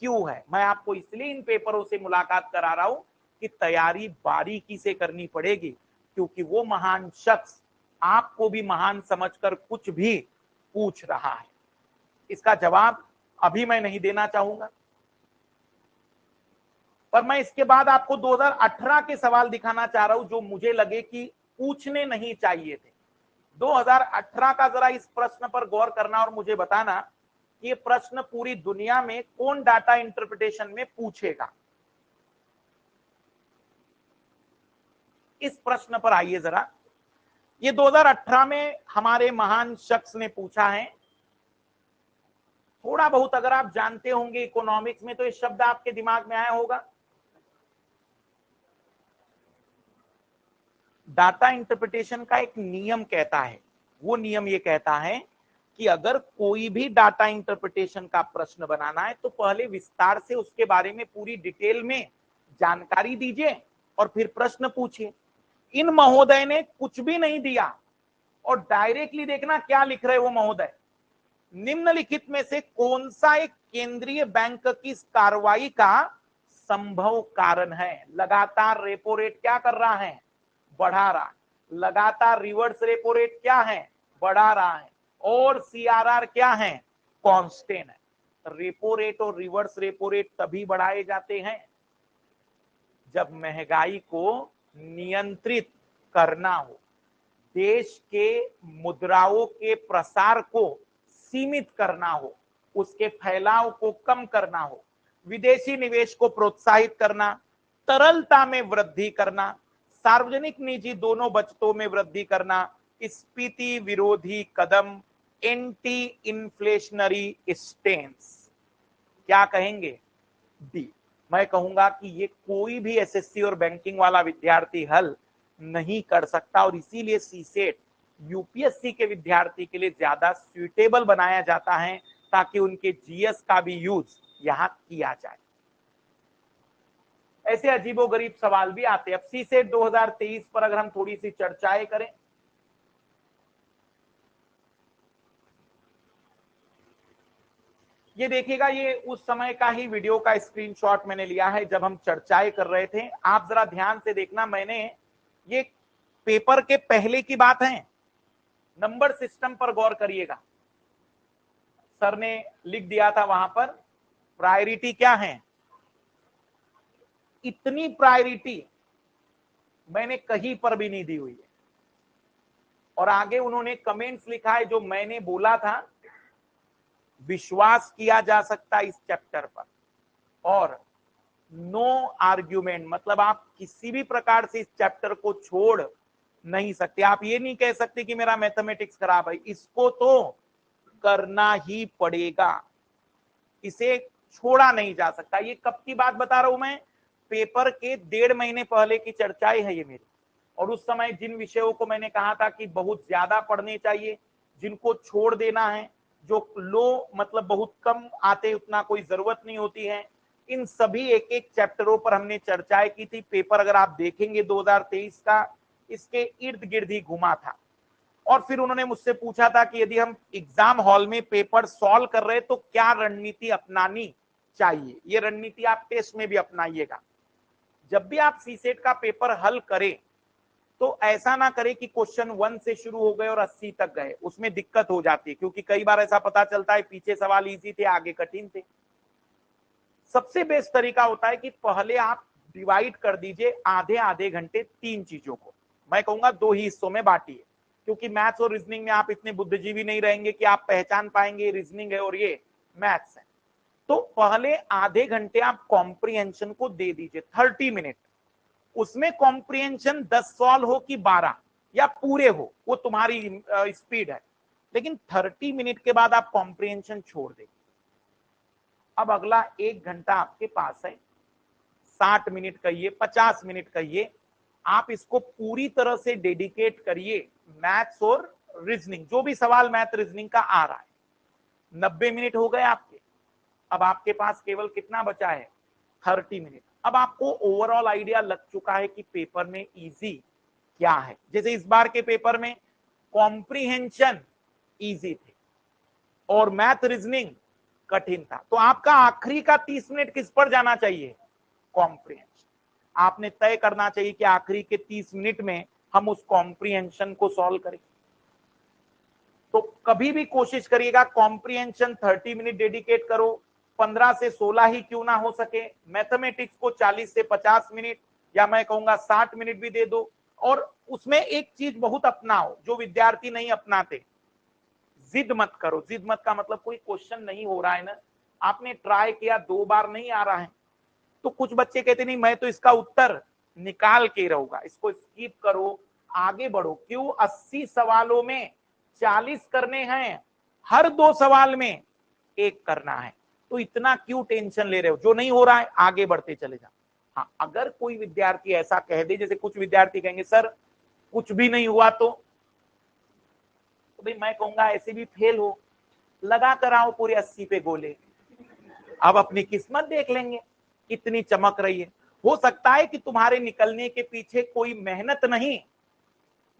क्यों है। मैं आपको इसलिए इन पेपरों से मुलाकात करा रहा हूं कि तैयारी बारीकी से करनी पड़ेगी, क्योंकि वो महान शख्स आपको भी महान समझकर कुछ भी पूछ रहा है। इसका जवाब अभी मैं नहीं देना चाहूंगा, पर मैं इसके बाद आपको 2018 के सवाल दिखाना चाह रहा हूं जो मुझे लगे कि पूछने नहीं चाहिए थे। 2018 का जरा इस प्रश्न पर गौर करना और मुझे बताना कि ये प्रश्न पूरी दुनिया में कौन डाटा इंटरप्रिटेशन में पूछेगा। इस प्रश्न पर आइए जरा। ये 2018 में हमारे महान शख्स ने पूछा है। थोड़ा बहुत अगर आप जानते होंगे इकोनॉमिक्स में तो ये शब्द आपके दिमाग में आया होगा। डाटा इंटरप्रिटेशन का एक नियम कहता है, वो नियम ये कहता है कि अगर कोई भी डाटा इंटरप्रिटेशन का प्रश्न बनाना है तो पहले विस्तार से उसके बारे में पूरी डिटेल में जानकारी दीजिए और फिर प्रश्न पूछिए। इन महोदय ने कुछ भी नहीं दिया और डायरेक्टली देखना क्या लिख रहे वो महोदय। निम्नलिखित में से कौन सा एक केंद्रीय बैंक की कार्रवाई का संभव कारण है? लगातार रेपो रेट क्या कर रहा है? बढ़ा रहा है। लगातार रिवर्स रेपो रेट क्या है? बढ़ा रहा है। और सीआरआर क्या है? कांस्टेंट है। रेपो रेट और रिवर्स रेपो रेट तभी बढ़ाए जाते हैं जब महंगाई को नियंत्रित करना हो, देश के मुद्राओं के प्रसार को सीमित करना हो, उसके फैलाव को कम करना हो, विदेशी निवेश को प्रोत्साहित करना, तरलता में वृद्धि करना, सार्वजनिक निजी दोनों बचतों में वृद्धि करना, स्फीति विरोधी कदम, एंटी इन्फ्लेशनरी स्टेंस। क्या कहेंगे? डी। मैं कहूंगा कि ये कोई भी एसएससी और बैंकिंग वाला विद्यार्थी हल नहीं कर सकता और इसीलिए सीसेट यूपीएससी के विद्यार्थी के लिए ज्यादा सुइटेबल बनाया जाता है ताकि उनके जीएस का भी यूज यहां किया जाए। ऐसे अजीबोगरीब सवाल भी आते हैं। अब सीसेट 2023 पर अगर हम थोड़ी सी चर्चाएं करें, ये देखिएगा, ये उस समय का ही वीडियो का स्क्रीनशॉट मैंने लिया है जब हम चर्चाएं कर रहे थे। आप जरा ध्यान से देखना, मैंने ये पेपर के पहले की बात है। नंबर सिस्टम पर गौर करिएगा। सर ने लिख दिया था वहां पर प्रायोरिटी क्या है। इतनी प्रायोरिटी मैंने कहीं पर भी नहीं दी हुई है। और आगे उन्होंने कमेंट्स लिखा है जो मैंने बोला था, विश्वास किया जा सकता है इस चैप्टर पर और नो आर्ग्यूमेंट, मतलब आप किसी भी प्रकार से इस चैप्टर को छोड़ नहीं सकते। आप ये नहीं कह सकते कि मेरा मैथमेटिक्स खराब है, इसको तो करना ही पड़ेगा, इसे छोड़ा नहीं जा सकता। ये कब की बात बता रहा हूं मैं? पेपर के 1.5 महीने पहले की चर्चाएं है ये मेरी। और उस समय जिन विषयों को मैंने कहा था कि बहुत ज्यादा पढ़ने चाहिए, जिनको छोड़ देना है, जो लो मतलब बहुत कम आते उतना कोई जरूरत नहीं होती है, इन सभी एक एक चैप्टरों पर हमने चर्चाएं की थी। पेपर अगर आप देखेंगे 2023 का, इसके इर्द गिर्द ही घुमा था। और फिर उन्होंने मुझसे पूछा था कि यदि हम एग्जाम हॉल में पेपर सॉल्व कर रहे हैं तो क्या रणनीति अपनानी चाहिए। ये रणनीति आप टेस्ट में भी अपनाइएगा। जब भी आप सीसेट का पेपर हल करें तो ऐसा ना करें कि क्वेश्चन 1 से शुरू हो गए और 80 तक गए, उसमें दिक्कत हो जाती है, क्योंकि कई बार ऐसा पता चलता है पीछे सवाल इजी थे आगे कठिन थे। सबसे बेस्ट तरीका होता है कि पहले आप डिवाइड कर दीजिए आधे आधे घंटे 3 चीजों को। मैं कहूंगा 2 ही हिस्सों में बांटिए, क्योंकि मैथ्स और रीजनिंग में आप इतने बुद्धिजीवी नहीं रहेंगे कि आप पहचान पाएंगे रीजनिंग है और ये मैथ्स है। तो पहले आधे घंटे आप कॉम्प्रिहेंशन को दे दीजिए, 30 मिनट। उसमें कॉम्प्रिहेंशन 10 सवाल हो कि 12 या पूरे हो, वो तुम्हारी स्पीड है, लेकिन 30 मिनट के बाद आप कॉम्प्रिहेंशन छोड़ दें। अब अगला 1 घंटा आपके पास है, 60 मिनट कहिए 50 मिनट कहिए, आप इसको पूरी तरह से डेडिकेट करिए मैथ्स और रीजनिंग, जो भी सवाल मैथ रीजनिंग का आ रहा है। 90 मिनट हो गए आपके। अब आपके पास केवल कितना बचा है, 30 मिनट। अब आपको ओवरऑल आइडिया लग चुका है कि पेपर में इजी क्या है। जैसे इस बार के पेपर में कॉम्प्रिहेंशन इजी थे और मैथ रीजनिंग कठिन था, तो आपका आखिरी का 30 मिनट किस पर जाना चाहिए, कॉम्प्रिहेंशन। आपने तय करना चाहिए कि आखिरी के 30 मिनट में हम उस कॉम्प्रिहेंशन को सॉल्व करें। तो कभी भी कोशिश करिएगा कॉम्प्रिहेंशन 30 मिनट डेडिकेट करो, 15 से 16 ही क्यों ना हो सके। मैथमेटिक्स को 40 से 50 मिनट या मैं कहूंगा 60 मिनट भी दे दो। और उसमें एक चीज बहुत अपनाओ जो विद्यार्थी नहीं अपनाते, जिद मत करो। जिद मत का मतलब कोई क्वेश्चन नहीं हो रहा है ना, आपने ट्राई किया 2 बार नहीं आ रहा है, तो कुछ बच्चे कहते नहीं मैं तो इसका उत्तर निकाल के रहूंगा, इसको स्किप करो, आगे बढ़ो। क्यों, 80 सवालों में 40 करने हैं, हर 2 सवाल में 1 करना है, तो इतना क्यों टेंशन ले रहे हो। जो नहीं हो रहा है आगे बढ़ते चले जाओ। हाँ, अगर कोई विद्यार्थी ऐसा कह दे, जैसे कुछ विद्यार्थी कहेंगे सर कुछ भी नहीं हुआ, तो भाई मैं कहूंगा ऐसे भी फेल हो, लगा कर आओ पूरे 80 पे गोले, अब अपनी किस्मत देख लेंगे कितनी चमक रही है। हो सकता है कि तुम्हारे निकलने के पीछे कोई मेहनत नहीं,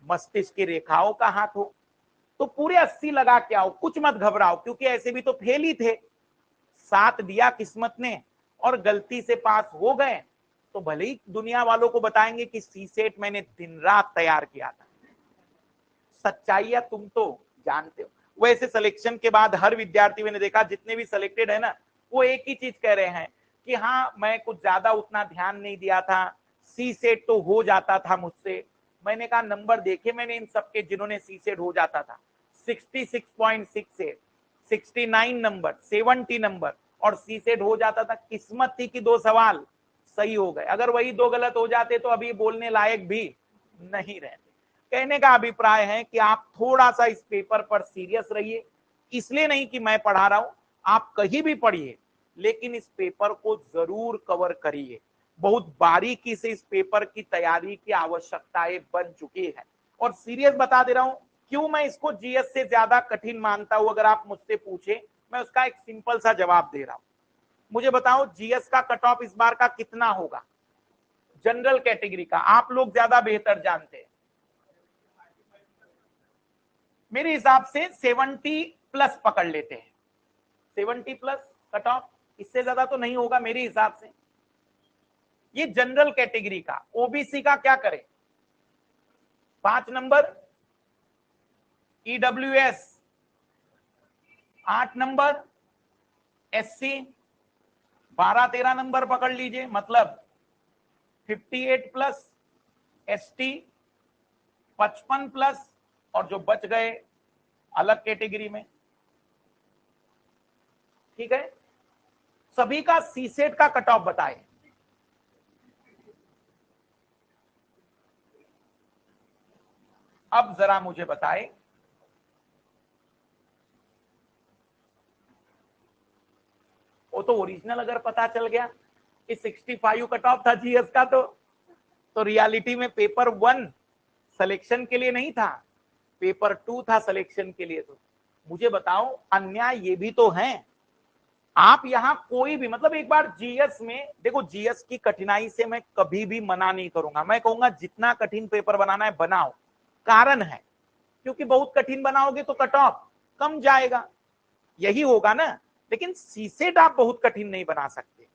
मस्तिष्क की रेखाओं का हाथ हो। तो पूरे 80 लगा के आओ, कुछ मत घबराओ, क्योंकि ऐसे भी तो फेल ही थे। साथ दिया किस्मत ने और गलती से पास हो गए, तो भले ही दुनिया वालों को बताएंगे कि सीसेट मैंने दिन रात तैयार किया था। सच्चाइयां तुम तो जानते हो। वैसे सिलेक्शन के बाद हर विद्यार्थी, मैंने देखा जितने भी सिलेक्टेड है ना, वो एक ही चीज कह रहे हैं कि हाँ मैं कुछ ज्यादा उतना ध्यान नहीं दिया था, सी सेट तो हो जाता था मुझसे। मैंने कहा नंबर देखे मैंने इन सबके जिन्होंने सी सेट हो जाता था, 66.68, 69 नंबर, 70 नंबर, और सी सेट हो जाता था। किस्मत थी कि 2 सवाल सही हो गए, अगर वही 2 गलत हो जाते तो अभी बोलने लायक भी नहीं रहते। कहने का अभिप्राय है कि आप थोड़ा सा इस पेपर पर सीरियस रहिए। इसलिए नहीं कि मैं पढ़ा रहा हूं, आप कहीं भी पढ़िए, लेकिन इस पेपर को जरूर कवर करिए। बहुत बारीकी से इस पेपर की तैयारी की आवश्यकताएं बन चुकी है। और सीरियस बता दे रहा हूं, क्यों मैं इसको जीएस से ज्यादा कठिन मानता हूं, अगर आप मुझसे पूछे मैं उसका एक सिंपल सा जवाब दे रहा हूं। मुझे बताओ जीएस का कट ऑफ इस बार का कितना होगा, जनरल कैटेगरी का, आप लोग ज्यादा बेहतर जानते हैं। मेरे हिसाब से 70 प्लस पकड़ लेते हैं, 70 प्लस कट ऑफ, इससे ज्यादा तो नहीं होगा मेरे हिसाब से। ये जनरल कैटेगरी का। ओबीसी का क्या करें, 5 number, EWS 8 number, SC 12-13 number पकड़ लीजिए, मतलब 58 प्लस, एसटी 55 प्लस, और जो बच गए अलग कैटेगरी में। ठीक है, सभी का सीसेट का कट ऑफ बताए। अब जरा मुझे बताए, वो तो ओरिजिनल अगर पता चल गया कि 65 कट ऑफ था जीएस का, तो रियलिटी में पेपर 1 सिलेक्शन के लिए नहीं था, पेपर 2 था सिलेक्शन के लिए। तो मुझे बताओ अन्याय ये भी तो है आप यहां कोई भी मतलब एक बार जीएस में देखो, जीएस की कठिनाई से मैं कभी भी मना नहीं करूंगा, मैं कहूंगा जितना कठिन पेपर बनाना है बनाओ। कारण है क्योंकि बहुत कठिन बनाओगे तो कट ऑफ कम जाएगा, यही होगा ना। लेकिन सीसेट आप बहुत कठिन नहीं बना सकते।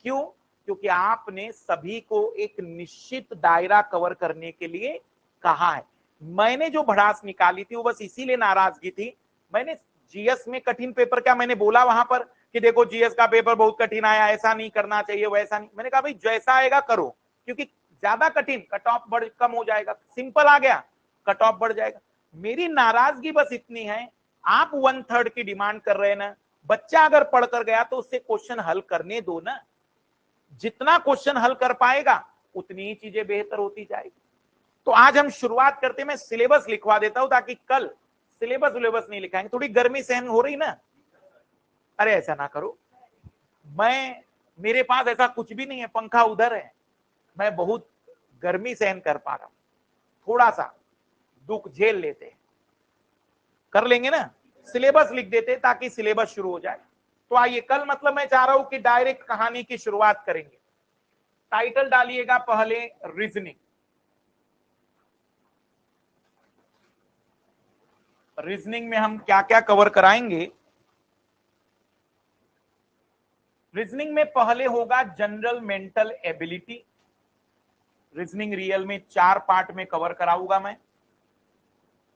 क्यों? क्योंकि आपने सभी को एक निश्चित दायरा कवर करने के लिए कहा है। मैंने जो भड़ास निकाली थी वो बस इसीलिए नाराजगी थी। मैंने जीएस में कठिन पेपर क्या मैंने बोला वहां पर कि देखो जीएस का पेपर बहुत कठिन आया, ऐसा नहीं करना चाहिए, वैसा नहीं। मैंने कहा भाई जैसा आएगा करो, क्योंकि ज्यादा कठिन कट ऑफ बढ़ कम हो जाएगा, सिंपल आ गया कट ऑफ बढ़ जाएगा। मेरी नाराजगी बस इतनी है, आप 1/3 की डिमांड कर रहे हैं ना। बच्चा अगर पढ़कर गया तो उससे क्वेश्चन हल करने दो ना, जितना क्वेश्चन हल कर पाएगा उतनी ही चीजें बेहतर होती जाएगी। तो आज हम शुरुआत करते हैं, मैं सिलेबस लिखवा देता हूं ताकि कल सिलेबस नहीं लिखाएंगे। थोड़ी गर्मी सहन हो रही ना, अरे ऐसा ना करो, मैं मेरे पास ऐसा कुछ भी नहीं है, पंखा उधर है, मैं बहुत गर्मी सहन कर पा रहा हूं, थोड़ा सा दुख झेल लेते हैं, कर लेंगे ना। सिलेबस लिख देते ताकि सिलेबस शुरू हो जाए। तो आइए कल मतलब मैं चाह रहा हूं कि डायरेक्ट कहानी की शुरुआत करेंगे। टाइटल डालिएगा पहले रीजनिंग। रीजनिंग में हम क्या क्या कवर कराएंगे? रीजनिंग में पहले होगा general mental ability. Reasoning real में 4 पार्ट में कवर कराऊंगा मैं।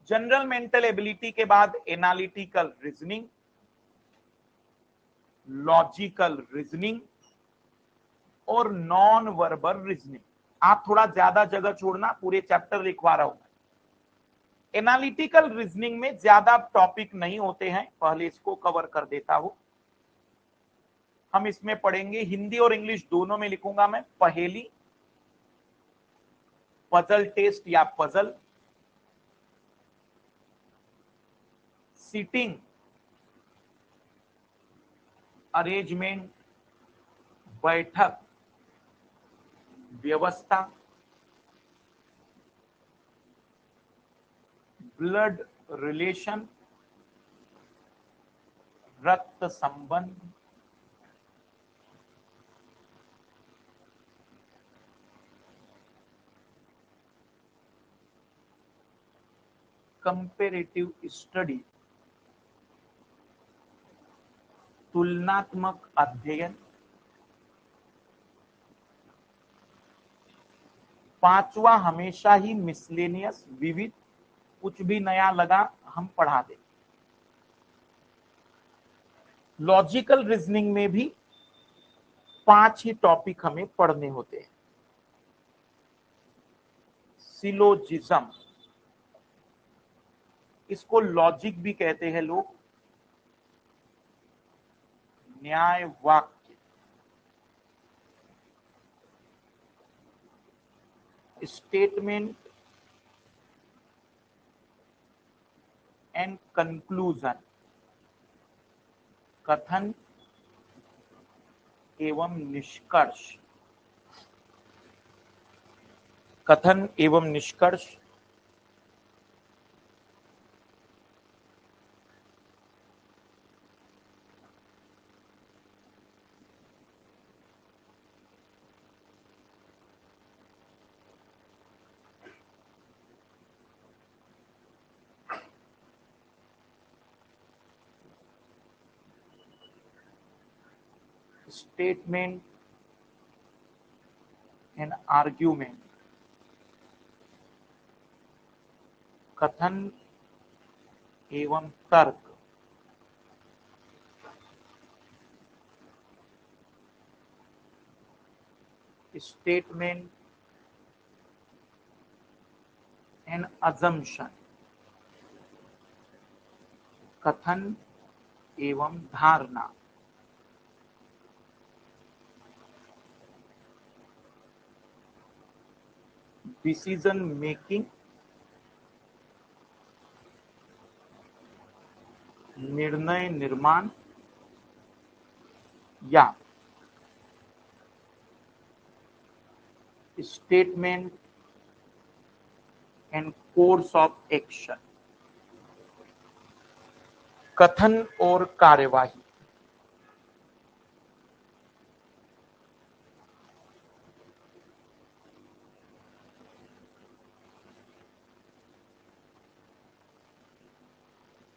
जनरल मेंटल एबिलिटी के बाद एनालिटिकल रीजनिंग, लॉजिकल रीजनिंग और नॉन वर्बल रीजनिंग। आप थोड़ा ज्यादा जगह छोड़ना, पूरे चैप्टर लिखवा रहा हूं। एनालिटिकल रीजनिंग में ज्यादा टॉपिक नहीं होते हैं, पहले इसको कवर कर देता हूं। हम इसमें पढ़ेंगे हिंदी और इंग्लिश दोनों में लिखूंगा मैं पहेली, पजल टेस्ट या पजल, सीटिंग, अरेंजमेंट, बैठक, व्यवस्था, ब्लड रिलेशन, रक्त संबंध, कंपेरेटिव स्टडी, तुलनात्मक अध्ययन, पांचवा हमेशा ही मिसलेनियस विविध, कुछ भी नया लगा हम पढ़ा दें। लॉजिकल रीजनिंग में भी 5 ही टॉपिक हमें पढ़ने होते हैं। सिलोजिज्म, इसको लॉजिक भी कहते हैं लोग, न्याय वाक्य, स्टेटमेंट एंड कंक्लूजन, कथन एवं निष्कर्ष, कथन एवं निष्कर्ष, स्टेटमेंट एंड आर्ग्यूमेंट, कथन एवं तर्क, स्टेटमेंट एंड अजम्पशन, कथन एवं धारणा, डिसीजन मेकिंग, निर्णय निर्माण या statement and course of action, कथन और कार्यवाही।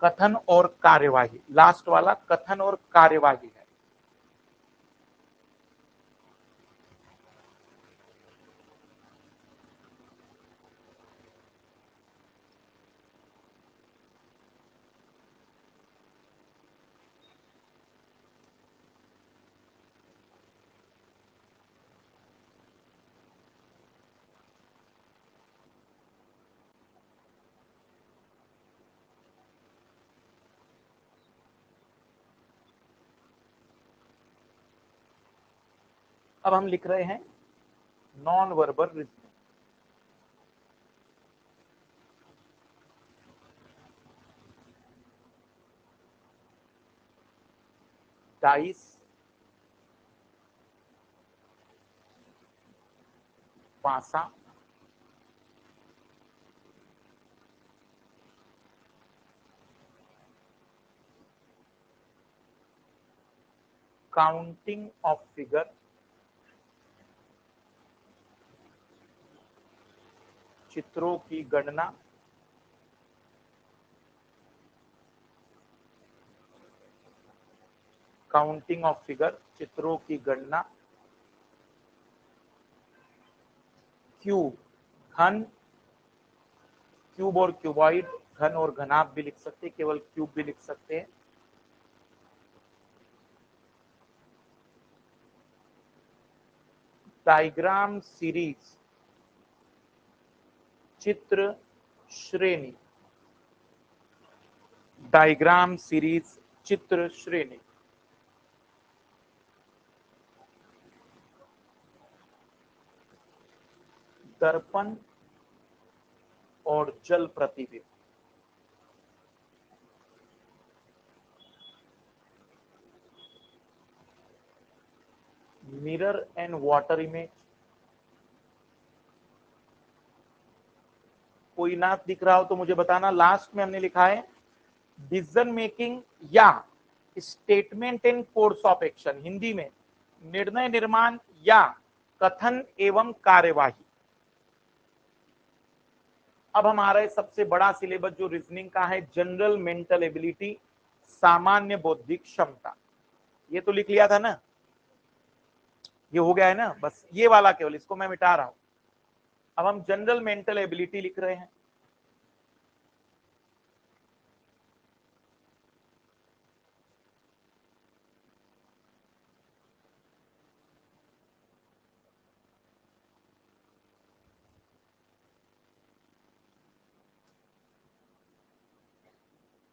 कथन और कार्यवाही, लास्ट वाला कथन और कार्यवाही है। अब हम लिख रहे हैं नॉन वर्बल रीजनिंग। डाइस, पासा, काउंटिंग ऑफ फिगर, चित्रों की गणना, काउंटिंग ऑफ फिगर, चित्रों की गणना, क्यूब, घन, क्यूब और क्यूबॉइड, घन और घनाभ भी लिख सकते हैं, केवल क्यूब भी लिख सकते हैं। डायग्राम सीरीज, चित्र श्रेणी, डायग्राम सीरीज, चित्र श्रेणी। दर्पण और जल प्रतिबिंब, मिरर एंड वाटर इमेज। कोई ना दिख रहा हो तो मुझे बताना। लास्ट में हमने लिखा है डिसीजन मेकिंग या statement in course of action, Hindi में निर्णय निर्माण या कथन एवं कार्यवाही। अब हमारा सबसे बड़ा सिलेबस जो रीजनिंग का है, जनरल मेंटल एबिलिटी, सामान्य बौद्धिक क्षमता, ये तो लिख लिया था ना, ये हो गया है ना, बस ये वाला केवल, इसको मैं मिटा रहा हूं। अब हम जनरल मेंटल एबिलिटी लिख रहे हैं।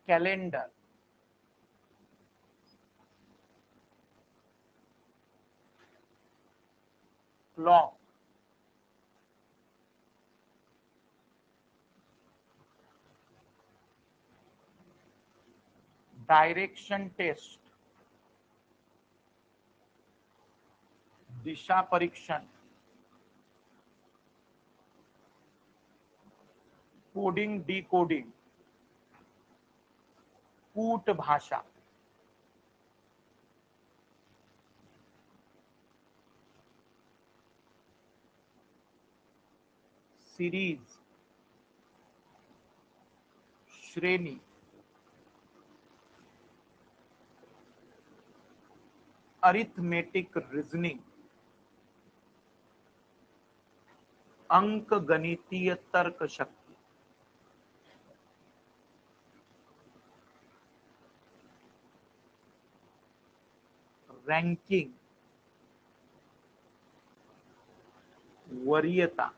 कैलेंडर, क्लॉक, डायरेक्शन टेस्ट, दिशा परीक्षण, कोडिंग डिकोडिंग, कूट भाषा, सीरीज, श्रेणी, अरिथमेटिक रीजनिंग, अंक गणितीय तर्क शक्ति, रैंकिंग, वरीयता,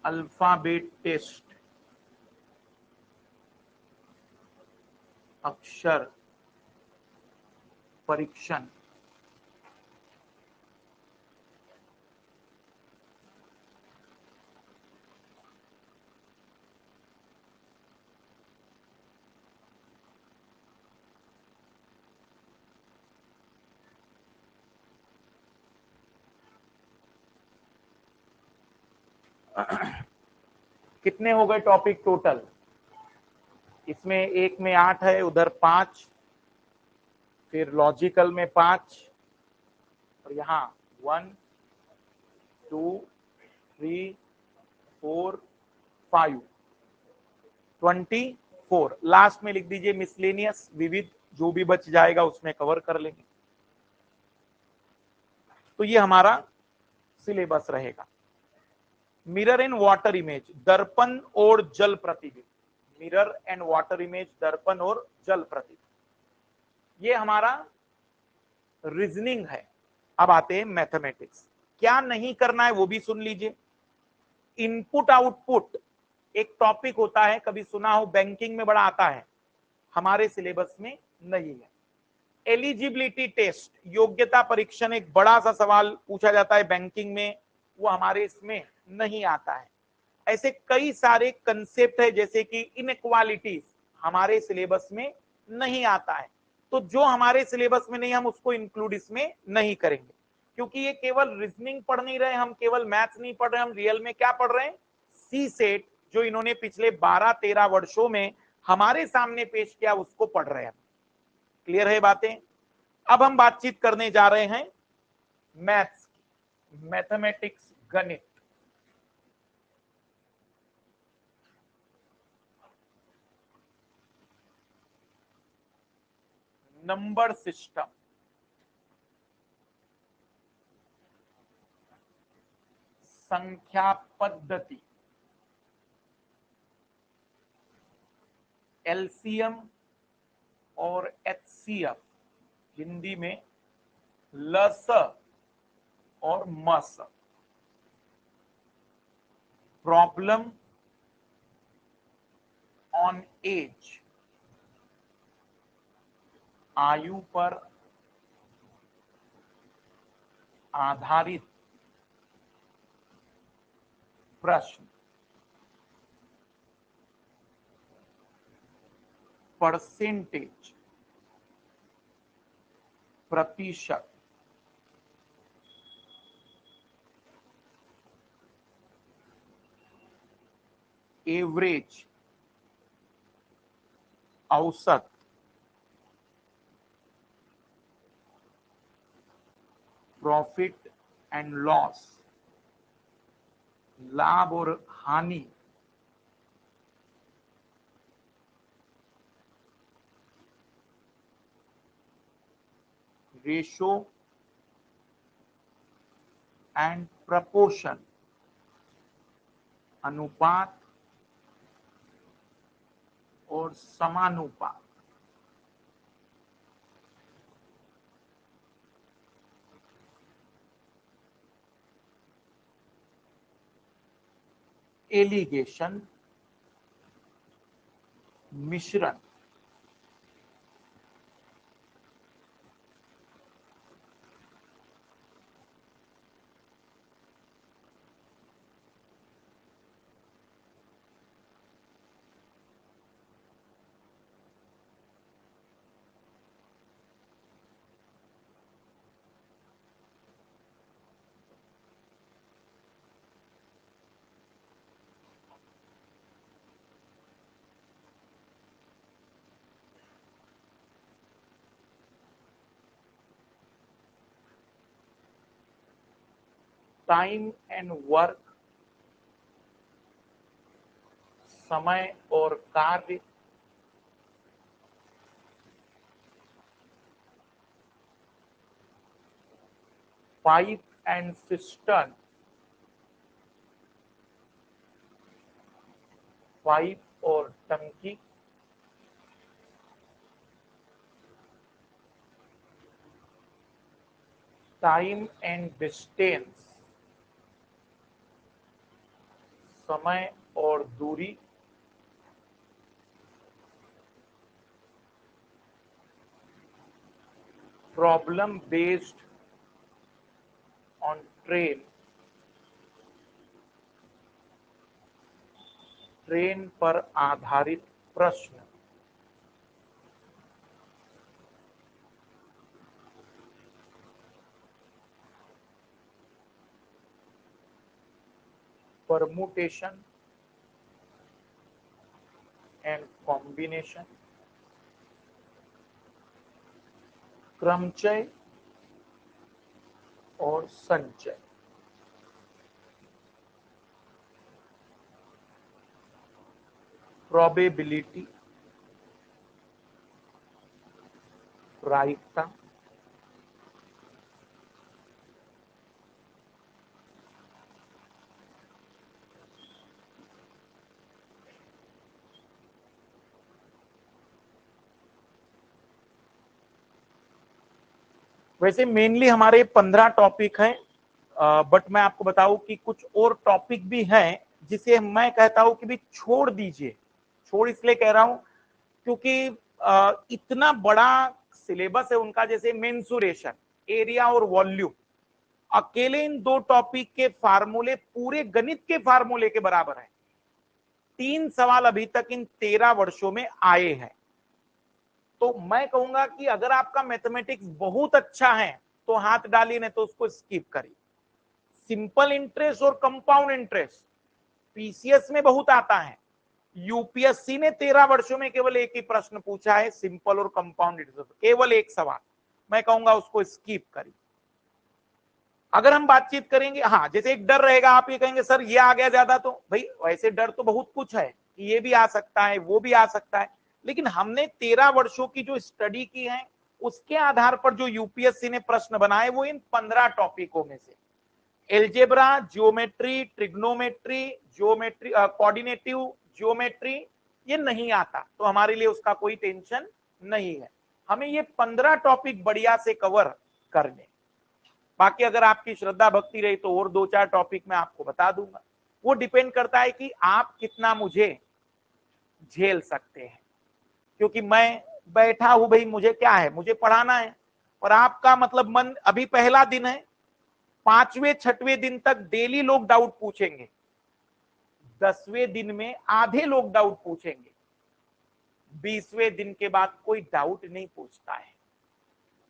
अल्फाबेट टेस्ट, अक्षर परीक्षण, कितने हो गए टॉपिक टोटल? इसमें एक में 8 है, उधर 5, फिर लॉजिकल में 5, और यहाँ 1 2 3 4 5 24। लास्ट में लिख दीजिए मिसलेनियस, विविध, जो भी बच जाएगा उसमें कवर कर लेंगे। तो ये हमारा सिलेबस रहेगा। मिरर एंड वाटर इमेज, दर्पण और जल प्रतिबिंब, मिरर एंड वाटर इमेज, दर्पण और जल प्रतिबिंब, ये हमारा रीजनिंग है। अब आते हैं मैथमेटिक्स। क्या नहीं करना है वो भी सुन लीजिए। इनपुट आउटपुट एक टॉपिक होता है, कभी सुना हो, बैंकिंग में बड़ा आता है, हमारे सिलेबस में नहीं है। एलिजिबिलिटी टेस्ट, योग्यता परीक्षण, एक बड़ा सा सवाल पूछा जाता है बैंकिंग में, वो हमारे इसमें नहीं आता है। ऐसे कई सारे कंसेप्ट है, जैसे कि इनइक्वालिटीज, हमारे सिलेबस में नहीं आता है। तो जो हमारे सिलेबस में नहीं, हम उसको इंक्लूड इसमें नहीं करेंगे, क्योंकि ये केवल रीजनिंग पढ़ नहीं रहे हम, केवल मैथ्स नहीं पढ़ रहे हम, रियल में क्या पढ़ रहे हैं, सी सेट, जो इन्होंने पिछले 12-13 वर्षों में हमारे सामने पेश किया उसको पढ़ रहे हैं। क्लियर है बातें? अब हम बातचीत करने जा रहे हैं मैथ्स की, मैथमेटिक्स, गणित। नंबर सिस्टम, संख्या पद्धति, एलसीएम और एचसीएफ, हिंदी में लस और मस, प्रॉब्लम ऑन एज, आयु पर आधारित प्रश्न, परसेंटेज, प्रतिशत, एवरेज, औसत, प्रॉफिट एंड लॉस, लाभ और हानि, रेशो एंड प्रपोर्शन, अनुपात और समानुपात, एलिगेशन, मिश्रण, टाइम एंड वर्क, समय और कार्य, पाइप एंड सिस्टम, पाइप और टंकी, टाइम एंड डिस्टेंस, समय और दूरी, problem based on train, train पर आधारित प्रश्न, परमुटेशन एंड कॉम्बिनेशन, क्रमचय और संचय। प्रोबेबिलिटी, प्रायिकता, वैसे मेनली हमारे 15 टॉपिक हैं, बट मैं आपको बताऊं कि कुछ और टॉपिक भी हैं जिसे मैं कहता हूं कि भी छोड़ दीजिए। छोड़ इसलिए कह रहा हूं क्योंकि इतना बड़ा सिलेबस है उनका, जैसे मेंसुरेशन, एरिया और वॉल्यूम, अकेले इन दो टॉपिक के फार्मूले पूरे गणित के फार्मूले के बराबर है। 3 सवाल अभी तक इन 13 वर्षों में आए हैं। तो मैं कहूंगा कि अगर आपका मैथमेटिक्स बहुत अच्छा है तो हाथ डालिए, नहीं तो उसको स्किप करिए। सिंपल इंटरेस्ट और कंपाउंड इंटरेस्ट पीसीएस में बहुत आता है। यूपीएससी ने 13 वर्षों में केवल एक ही प्रश्न पूछा है, सिंपल और कंपाउंड इंटरेस्ट, केवल एक सवाल। मैं कहूंगा उसको स्किप करिए। अगर हम बातचीत करेंगे, हाँ, जैसे एक डर रहेगा, आप ये कहेंगे सर ये आ गया ज्यादा, तो भाई वैसे डर तो बहुत कुछ है कि ये भी आ सकता है, वो भी आ सकता है, लेकिन हमने 13 वर्षों की जो स्टडी की है उसके आधार पर जो यूपीएससी ने प्रश्न बनाए वो इन 15 टॉपिकों में से algebra, geometry, trigonometry, geometry, coordinative geometry ये नहीं आता, तो हमारे लिए उसका कोई टेंशन नहीं है। हमें ये 15 टॉपिक बढ़िया से कवर करने। बाकी अगर आपकी श्रद्धा भक्ति रही तो और 2-4 टॉपिक मैं आपको बता दूंगा। वो डिपेंड करता है कि आप कितना मुझे झेल सकते हैं, क्योंकि मैं बैठा हूं भाई, मुझे क्या है, मुझे पढ़ाना है, और आपका मतलब मन, अभी पहला दिन है, 5वें 6वें दिन तक डेली लोग डाउट पूछेंगे, 10वें दिन में आधे लोग डाउट पूछेंगे, 20वें दिन के बाद कोई डाउट नहीं पूछता है।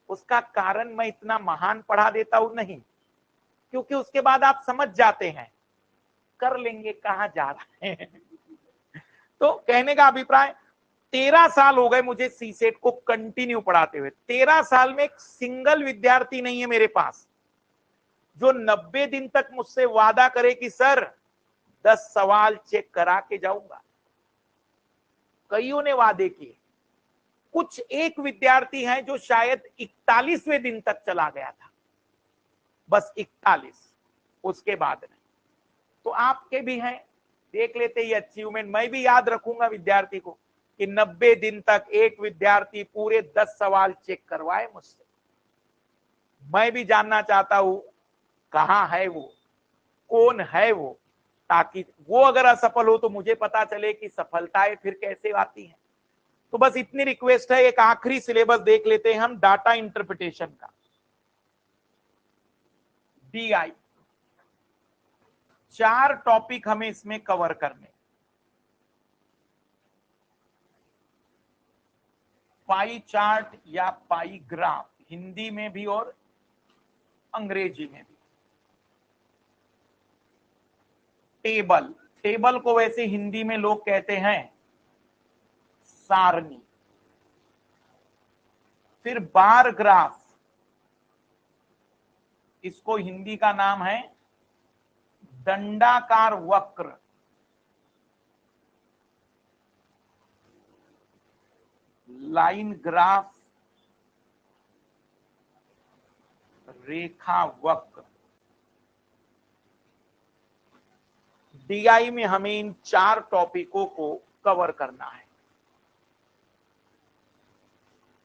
उसका कारण मैं इतना महान पढ़ा देता हूं नहीं, क्योंकि उसके बाद आप समझ जाते हैं कर लेंगे, कहां जा रहे हैं। तो कहने का अभिप्राय, 13 साल हो गए मुझे सीसेट को कंटिन्यू पढ़ाते हुए। 13 साल में एक सिंगल विद्यार्थी नहीं है मेरे पास जो 90 दिन तक मुझसे वादा करे कि सर 10 सवाल चेक करा के जाऊंगा। कईयों ने वादे किए। कुछ एक विद्यार्थी हैं जो शायद 41वें दिन तक चला गया था, बस 41, उसके बाद नहीं। तो आपके भी हैं, देख लेते ये अचीवमेंट। मैं भी याद रखूंगा विद्यार्थी को कि 90 दिन तक एक विद्यार्थी पूरे 10 सवाल चेक करवाए मुझसे। मैं भी जानना चाहता हूं कहां है वो, कौन है वो, ताकि वो अगर असफल हो तो मुझे पता चले कि सफलताएं फिर कैसे आती हैं। तो बस इतनी रिक्वेस्ट है, एक आखिरी सिलेबस देख लेते हैं हम डाटा इंटरप्रिटेशन का, डीआई। 4 टॉपिक हमें इसमें कवर करने। पाई चार्ट या पाई ग्राफ, हिंदी में भी और अंग्रेजी में भी। टेबल, टेबल को वैसे हिंदी में लोग कहते हैं सारणी। फिर बार ग्राफ, इसको हिंदी का नाम है दंडाकार वक्र। लाइन ग्राफ, रेखा वक्र। डीआई में हमें इन 4 टॉपिकों को कवर करना है।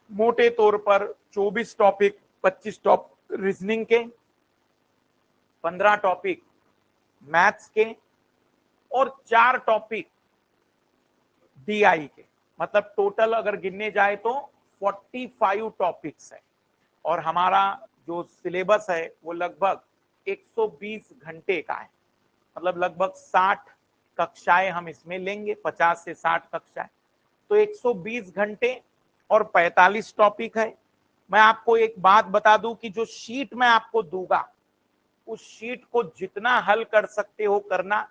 मोटे तौर पर 24 टॉपिक, 25 टॉपिक रीजनिंग के, 15 टॉपिक मैथ्स के और 4 टॉपिक डीआई के। मतलब टोटल अगर गिनने जाए तो 45 टॉपिक्स है, और हमारा जो सिलेबस है वो लगभग 120 घंटे का है। मतलब लगभग 60 कक्षाएं हम इसमें लेंगे, 50 से 60 कक्षाएं, तो 120 घंटे और 45 टॉपिक है। मैं आपको एक बात बता दूं कि जो शीट मैं आपको दूंगा उस शीट को जितना हल कर सकते हो करना।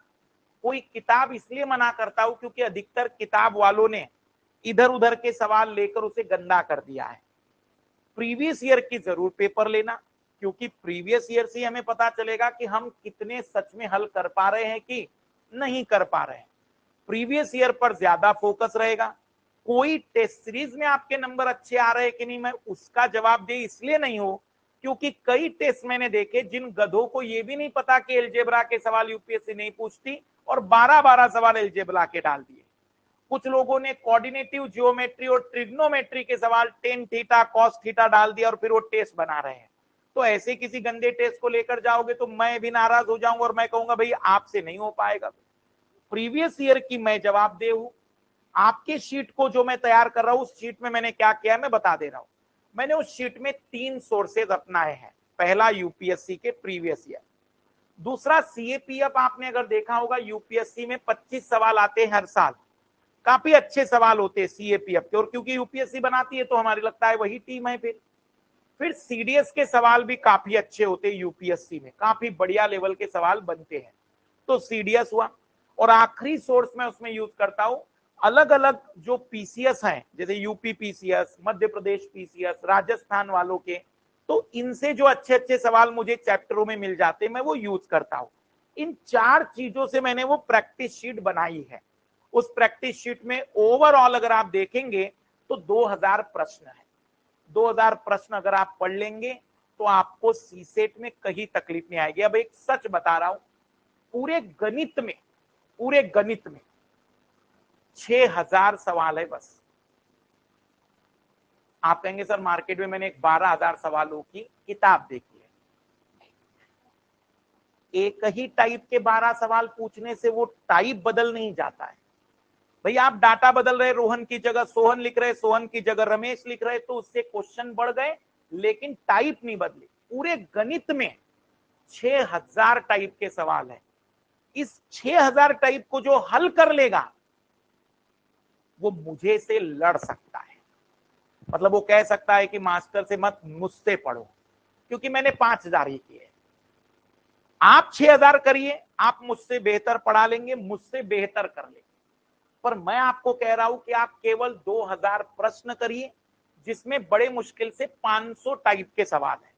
कोई किताब इसलिए मना करता हूं क्योंकि अधिकतर किताब वालों ने इधर उधर के सवाल लेकर उसे गंदा कर दिया है। प्रीवियस ईयर की जरूर पेपर लेना, क्योंकि प्रीवियस ईयर से हमें पता चलेगा कि हम कितने सच में हल कर पा रहे हैं कि नहीं कर पा रहे हैं। प्रीवियस ईयर पर ज्यादा फोकस रहेगा। कोई टेस्ट सीरीज में आपके नंबर अच्छे आ रहे हैं कि नहीं, मैं उसका जवाब दे इसलिए नहीं हो क्योंकि कई टेस्ट मैंने देखे जिन गधों को यह भी नहीं पता कि एलजेब्रा के सवाल यूपीएससी नहीं पूछती और 12-12 सवाल एलजेब्रा के डाल दिए। कुछ लोगों ने कोऑर्डिनेटिव जियोमेट्री और ट्रिग्नोमेट्री के सवाल टेन थीटा कॉस थीटा डाल दिया और फिर वो टेस्ट बना रहे हैं। तो ऐसे किसी गंदे टेस्ट को लेकर जाओगे तो मैं भी नाराज हो जाऊंगा और मैं कहूंगा भाई आपसे नहीं हो पाएगा। प्रीवियस ईयर की मैं जवाब दे हूं। आपके शीट को जो मैं तैयार कर रहा हूं उस शीट में मैंने क्या किया है मैं बता दे रहा हूं। मैंने उस शीट में 3 सोर्सेज अपनाए हैं। पहला यूपीएससी के प्रीवियस ईयर, दूसरा सीएपीएफ। आपने अगर देखा होगा यूपीएससी में 25 सवाल आते हैं हर साल, काफी अच्छे सवाल होते हैं सीएपीएफ के, और क्योंकि यूपीएससी बनाती है तो हमारी लगता है वही टीम है। फिर सीडीएस के सवाल भी काफी अच्छे होते हैं यूपीएससी में, काफी बढ़िया लेवल के सवाल बनते हैं, तो सीडीएस हुआ। और आखिरी सोर्स मैं उसमें यूज करता हूं अलग अलग जो पीसीएस हैं, जैसे UP PCS, Madhya Pradesh PCS, Rajasthan वालों के, तो इनसे जो अच्छे अच्छे सवाल मुझे चैप्टरों में मिल जाते मैं वो यूज करता हूं। इन 4 चीजों से मैंने वो प्रैक्टिस शीट बनाई है। उस प्रैक्टिस शीट में ओवरऑल अगर आप देखेंगे तो 2000 प्रश्न है। 2000 प्रश्न अगर आप पढ़ लेंगे तो आपको सीसेट में कहीं तकलीफ नहीं आएगी। अब एक सच बता रहा हूं, पूरे गणित में 6000 सवाल है बस। आप कहेंगे सर मार्केट में मैंने 12,000 सवालों की किताब देखी है। एक ही टाइप के 12 सवाल पूछने से वो टाइप बदल नहीं जाता है। भाई आप डाटा बदल रहे, रोहन की जगह सोहन लिख रहे, सोहन की जगह रमेश लिख रहे, तो उससे क्वेश्चन बढ़ गए लेकिन टाइप नहीं बदली। पूरे गणित में 6000 टाइप के सवाल है। इस 6000 टाइप को जो हल कर लेगा वो मुझे से लड़ सकता है। मतलब वो कह सकता है कि मास्टर से मत, मुझसे पढ़ो, क्योंकि मैंने 5000 ही किए। आप 6000 करिए, आप मुझसे बेहतर पढ़ा लेंगे, मुझसे बेहतर कर लेंगे। पर मैं आपको कह रहा हूं कि आप केवल 2000 प्रश्न करिए जिसमें बड़े मुश्किल से 500 टाइप के सवाल हैं।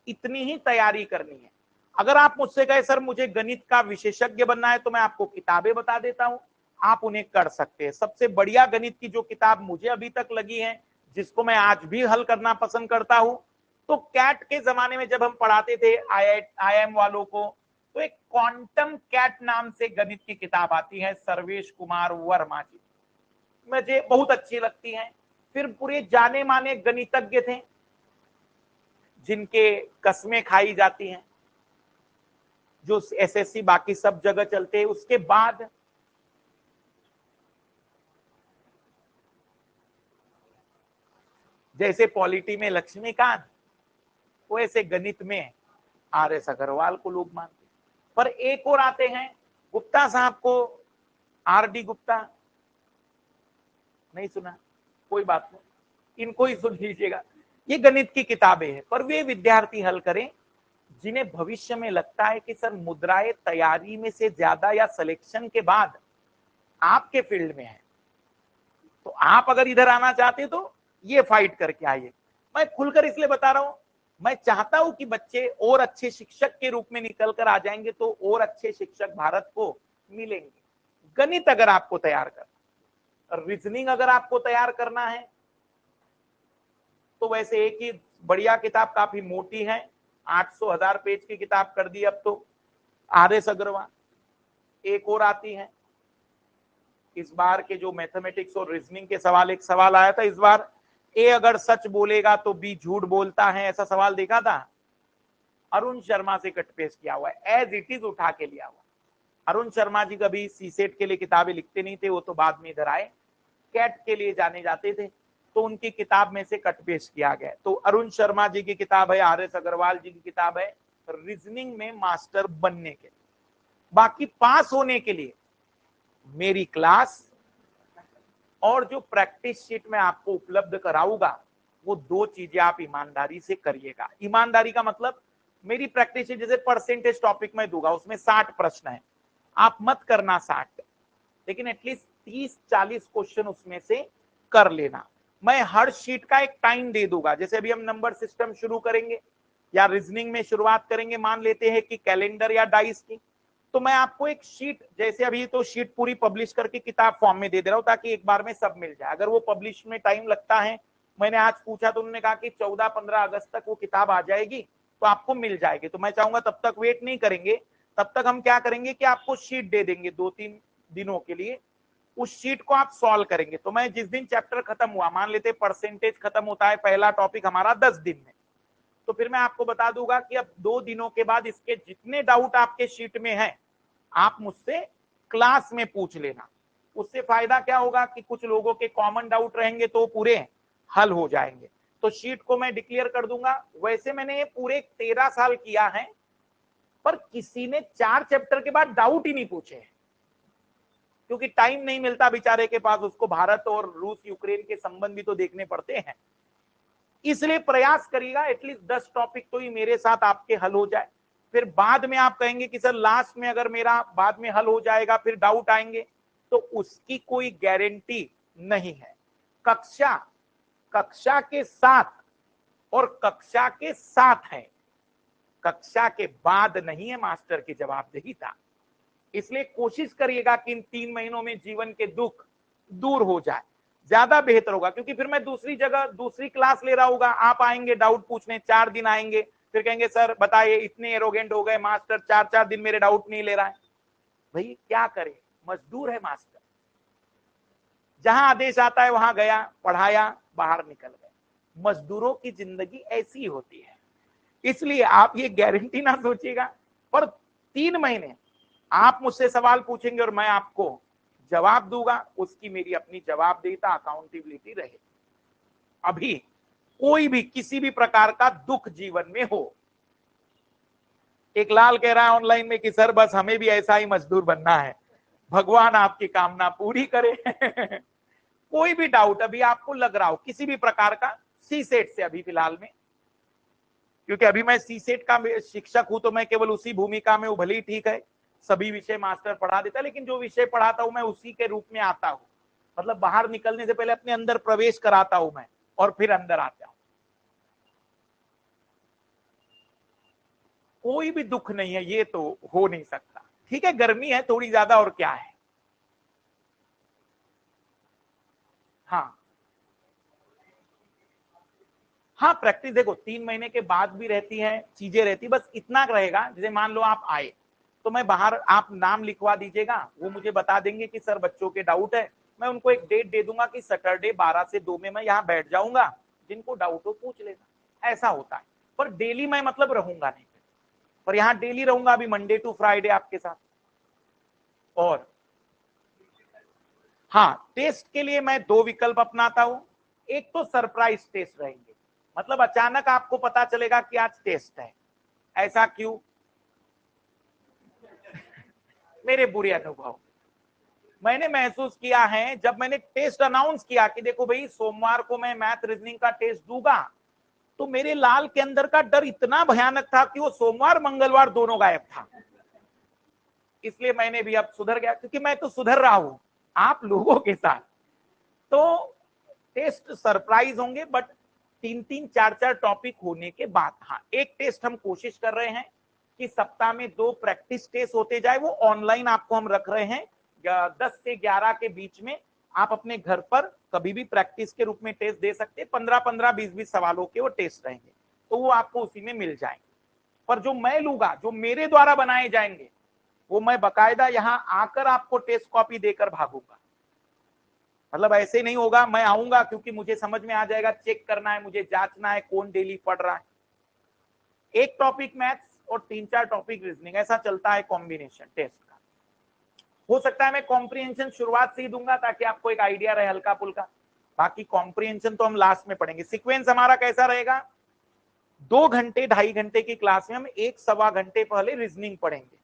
इतनी ही तैयारी करनी है। अगर आप मुझसे कहे सर मुझे गणित का विशेषज्ञ बनना है, तो मैं आपको किताबें बता देता हूं, आप उन्हें कर सकते हैं। सबसे बढ़िया गणित की जो किताब मुझे अभी तक लगी है, जिसको मैं आज भी हल करना पसंद करता हूं, तो कैट के जमाने में जब हम पढ़ाते थे आईआईएम वालों को, तो एक क्वांटम कैट नाम से गणित की किताब आती है, सर्वेश कुमार वर्मा जी, मुझे बहुत अच्छी लगती है। फिर पूरे जाने माने गणितज्ञ थे जिनके कस्में खाई जाती हैं, जो एसएससी बाकी सब जगह चलते हैं। उसके बाद जैसे पॉलिटी में लक्ष्मीकांत, वैसे गणित में आरएस अग्रवाल को लोग मानते। पर एक और आते हैं गुप्ता साहब को, आरडी गुप्ता, नहीं सुना, कोई बात नहीं, इनको ही सुन लीजिएगा। ये गणित की किताबें हैं, पर वे विद्यार्थी हल करें जिन्हें भविष्य में लगता है कि सर मुद्राएं तैयारी में से ज्यादा या सिलेक्शन के बाद आपके फील्ड में है, तो आप अगर इधर आना चाहते तो ये फाइट करके आइए। मैं खुलकर इसलिए बता रहा हूं, मैं चाहता हूं कि बच्चे और अच्छे शिक्षक के रूप में निकल कर आ जाएंगे तो और अच्छे शिक्षक भारत को मिलेंगे। गणित अगर आपको तैयार करना, रीजनिंग अगर आपको तैयार करना है, तो वैसे एक ही बढ़िया किताब, काफी मोटी है, 800-1000 पेज की किताब कर दी अब तो, आरएस अग्रवाल। एक और आती है इस बार के जो मैथमेटिक्स और रीजनिंग के सवाल, एक सवाल आया था इस बार, ए अगर सच बोलेगा तो बी झूठ बोलता है, ऐसा सवाल देखा था, अरुण शर्मा से कट पेस्ट किया हुआ है, एज इट इज उठा के लिया हुआ। अरुण शर्मा जी कभी सीसेट के लिए किताबें लिखते नहीं थे, वो तो बाद में इधर आए, कैट के लिए जाने जाते थे, तो उनकी किताब में से कट पेस्ट किया गया। तो अरुण शर्मा जी की किताब है, आरएस अग्रवाल जी की किताब है रीजनिंग में मास्टर बनने के लिए। बाकी पास होने के लिए मेरी क्लास और जो प्रैक्टिस शीट में आपको उपलब्ध कराऊंगा, वो 2 चीजें आप ईमानदारी से करिएगा। ईमानदारी का मतलब, मेरी प्रैक्टिस शीट जैसे परसेंटेज टॉपिक में दूंगा, उसमें 60 प्रश्न है, आप मत करना 60, लेकिन एटलीस्ट 30-40 क्वेश्चन उसमें से कर लेना। मैं हर शीट का एक टाइम दे दूंगा। जैसे अभी हम नंबर सिस्टम शुरू करेंगे या रीजनिंग में शुरुआत करेंगे, मान लेते हैं कि कैलेंडर या डाइस की, तो मैं आपको एक शीट, जैसे अभी तो शीट पूरी पब्लिश करके किताब फॉर्म में दे दे रहा हूं ताकि एक बार में सब मिल जाए। अगर वो पब्लिश में टाइम लगता है, मैंने आज पूछा तो उन्होंने कहा कि 14-15 अगस्त तक वो किताब आ जाएगी तो आपको मिल जाएगी। तो मैं चाहूंगा तब तक वेट नहीं करेंगे, तब तक हम क्या करेंगे कि आपको शीट दे देंगे 2-3 दिनों के लिए, उस शीट को आप सॉल्व करेंगे। तो मैं जिस दिन चैप्टर खत्म हुआ, मान लेते परसेंटेज खत्म होता है पहला टॉपिक हमारा 10 दिन में, तो फिर मैं आपको बता दूंगा कि अब 2 दिनों के बाद इसके जितने डाउट आपके शीट में है आप मुझसे क्लास में पूछ लेना। उससे फायदा क्या होगा कि कुछ लोगों के कॉमन डाउट रहेंगे तो पूरे हल हो जाएंगे। तो शीट को मैं डिक्लेयर कर दूंगा। वैसे मैंने ये पूरे 13 साल किया है, पर किसी ने 4 चैप्टर के बाद डाउट ही नहीं पूछे, क्योंकि टाइम नहीं मिलता बेचारे के पास, उसको भारत और रूस यूक्रेन के संबंध भी तो देखने पड़ते हैं। इसलिए प्रयास करिएगा एटलीस्ट 10 टॉपिक तो ही मेरे साथ आपके हल हो जाए। फिर बाद में आप कहेंगे कि सर लास्ट में अगर मेरा बाद में हल हो जाएगा फिर डाउट आएंगे, तो उसकी कोई गारंटी नहीं है। कक्षा कक्षा के साथ और कक्षा के साथ है, कक्षा के बाद नहीं है मास्टर की जवाबदेही था। इसलिए कोशिश करिएगा कि इन 3 महीनों में जीवन के दुख दूर हो जाए, ज्यादा बेहतर होगा। क्योंकि फिर मैं दूसरी जगह दूसरी क्लास ले रहा होगा, आप आएंगे डाउट पूछने, 4 दिन आएंगे, फिर कहेंगे सर बताइए इतने एरोगेंट हो गए मास्टर, 4-4 दिन मेरे डाउट नहीं ले रहा है। भाई क्या करे, मजदूर है मास्टर, जहां आदेश आता है वहां गया, पढ़ाया, बाहर निकल गए। मजदूरों की जिंदगी ऐसी होती है। इसलिए आप ये गारंटी ना सोचिएगा, पर 3 महीने आप मुझसे सवाल पूछेंगे और मैं आपको जवाब दूंगा, उसकी मेरी अपनी जवाबदेहिता, अकाउंटेबिलिटी रहे। अभी कोई भी किसी भी प्रकार का दुख जीवन में हो, एक लाल कह रहा है ऑनलाइन में कि सर बस हमें भी ऐसा ही मजदूर बनना है, भगवान आपकी कामना पूरी करे। कोई भी डाउट अभी आपको लग रहा हो किसी भी प्रकार का, सी सेट से अभी फिलहाल में, क्योंकि अभी मैं सी सेट का शिक्षक हूं तो मैं केवल उसी भूमिका में हूं, भले ही ठीक है सभी विषय मास्टर पढ़ा देता है, लेकिन जो विषय पढ़ाता हूं मैं उसी के रूप में आता हूं। मतलब बाहर निकलने से पहले अपने अंदर प्रवेश कराता हूं मैं और फिर अंदर आता हूं। कोई भी दुख नहीं है, ये तो हो नहीं सकता। ठीक है गर्मी है थोड़ी ज्यादा, और क्या है। हाँ हाँ, प्रैक्टिस देखो 3 महीने के बाद भी रहती है, चीजें रहती, बस इतना रहेगा। जैसे मान लो आप आए तो मैं बाहर, आप नाम लिखवा दीजिएगा, वो मुझे बता देंगे कि सर बच्चों के डाउट है, मैं उनको एक डेट दे दूंगा कि सैटरडे 12 से 2 में मैं यहाँ बैठ जाऊंगा, जिनको डाउट हो पूछ लेना। ऐसा होता है, पर डेली मैं मतलब रहूंगा नहीं, पर यहाँ डेली रहूंगा अभी मंडे टू फ्राइडे आपके साथ। और हाँ, टेस्ट के लिए मैं 2 विकल्प अपनाता हूं। एक तो सरप्राइज टेस्ट रहेंगे, मतलब अचानक आपको पता चलेगा कि आज टेस्ट है। ऐसा क्यों? मेरे बुरे अनुभव मैंने महसूस किया है, जब मैंने टेस्ट अनाउंस किया कि देखो भाई सोमवार को मैं मैथ रीजनिंग का टेस्ट दूंगा, तो मेरे लाल के अंदर का डर इतना भयानक था कि वो सोमवार मंगलवार दोनों गायब था। इसलिए मैंने भी अब सुधर गया, क्योंकि मैं तो सुधर रहा हूं आप लोगों के साथ। तो टेस्ट सरप्राइज होंगे, बट 3-3, 4-4 टॉपिक होने के बाद। हाँ, एक टेस्ट हम कोशिश कर रहे हैं कि सप्ताह में 2 प्रैक्टिस टेस्ट होते जाए, वो ऑनलाइन आपको हम रख रहे हैं 10 से 11 के बीच में। आप अपने घर पर कभी भी प्रैक्टिस के रूप में टेस्ट दे सकते हैं, 15-15, 20-20 सवालों के वो टेस्ट रहेंगे, तो वो आपको उसी में मिल जाएंगे। पर जो मैं लूंगा, जो मेरे द्वारा बनाए जाएंगे, वो मैं बकायदा यहां आकर आपको टेस्ट कॉपी देकर भागूंगा। मतलब ऐसे नहीं होगा मैं आऊंगा क्योंकि मुझे समझ में आ जाएगा, चेक करना है, मुझे जांचना है कौन डेली पढ़ रहा है। एक टॉपिक मैथ्स और 3-4 टॉपिक रीजनिंग, ऐसा चलता है कॉम्बिनेशन टेस्ट का। हो सकता है मैं कॉम्प्रिहेंशन शुरुआत से ही दूंगा ताकि आपको एक आइडिया रहे हल्का फुल्का, बाकी कॉम्प्रिहेंशन तो हम लास्ट में पढ़ेंगे। सीक्वेंस हमारा कैसा रहेगा, 2 घंटे 2.5 घंटे की क्लास में हम 1-1.25 घंटे पहले रीजनिंग पढ़ेंगे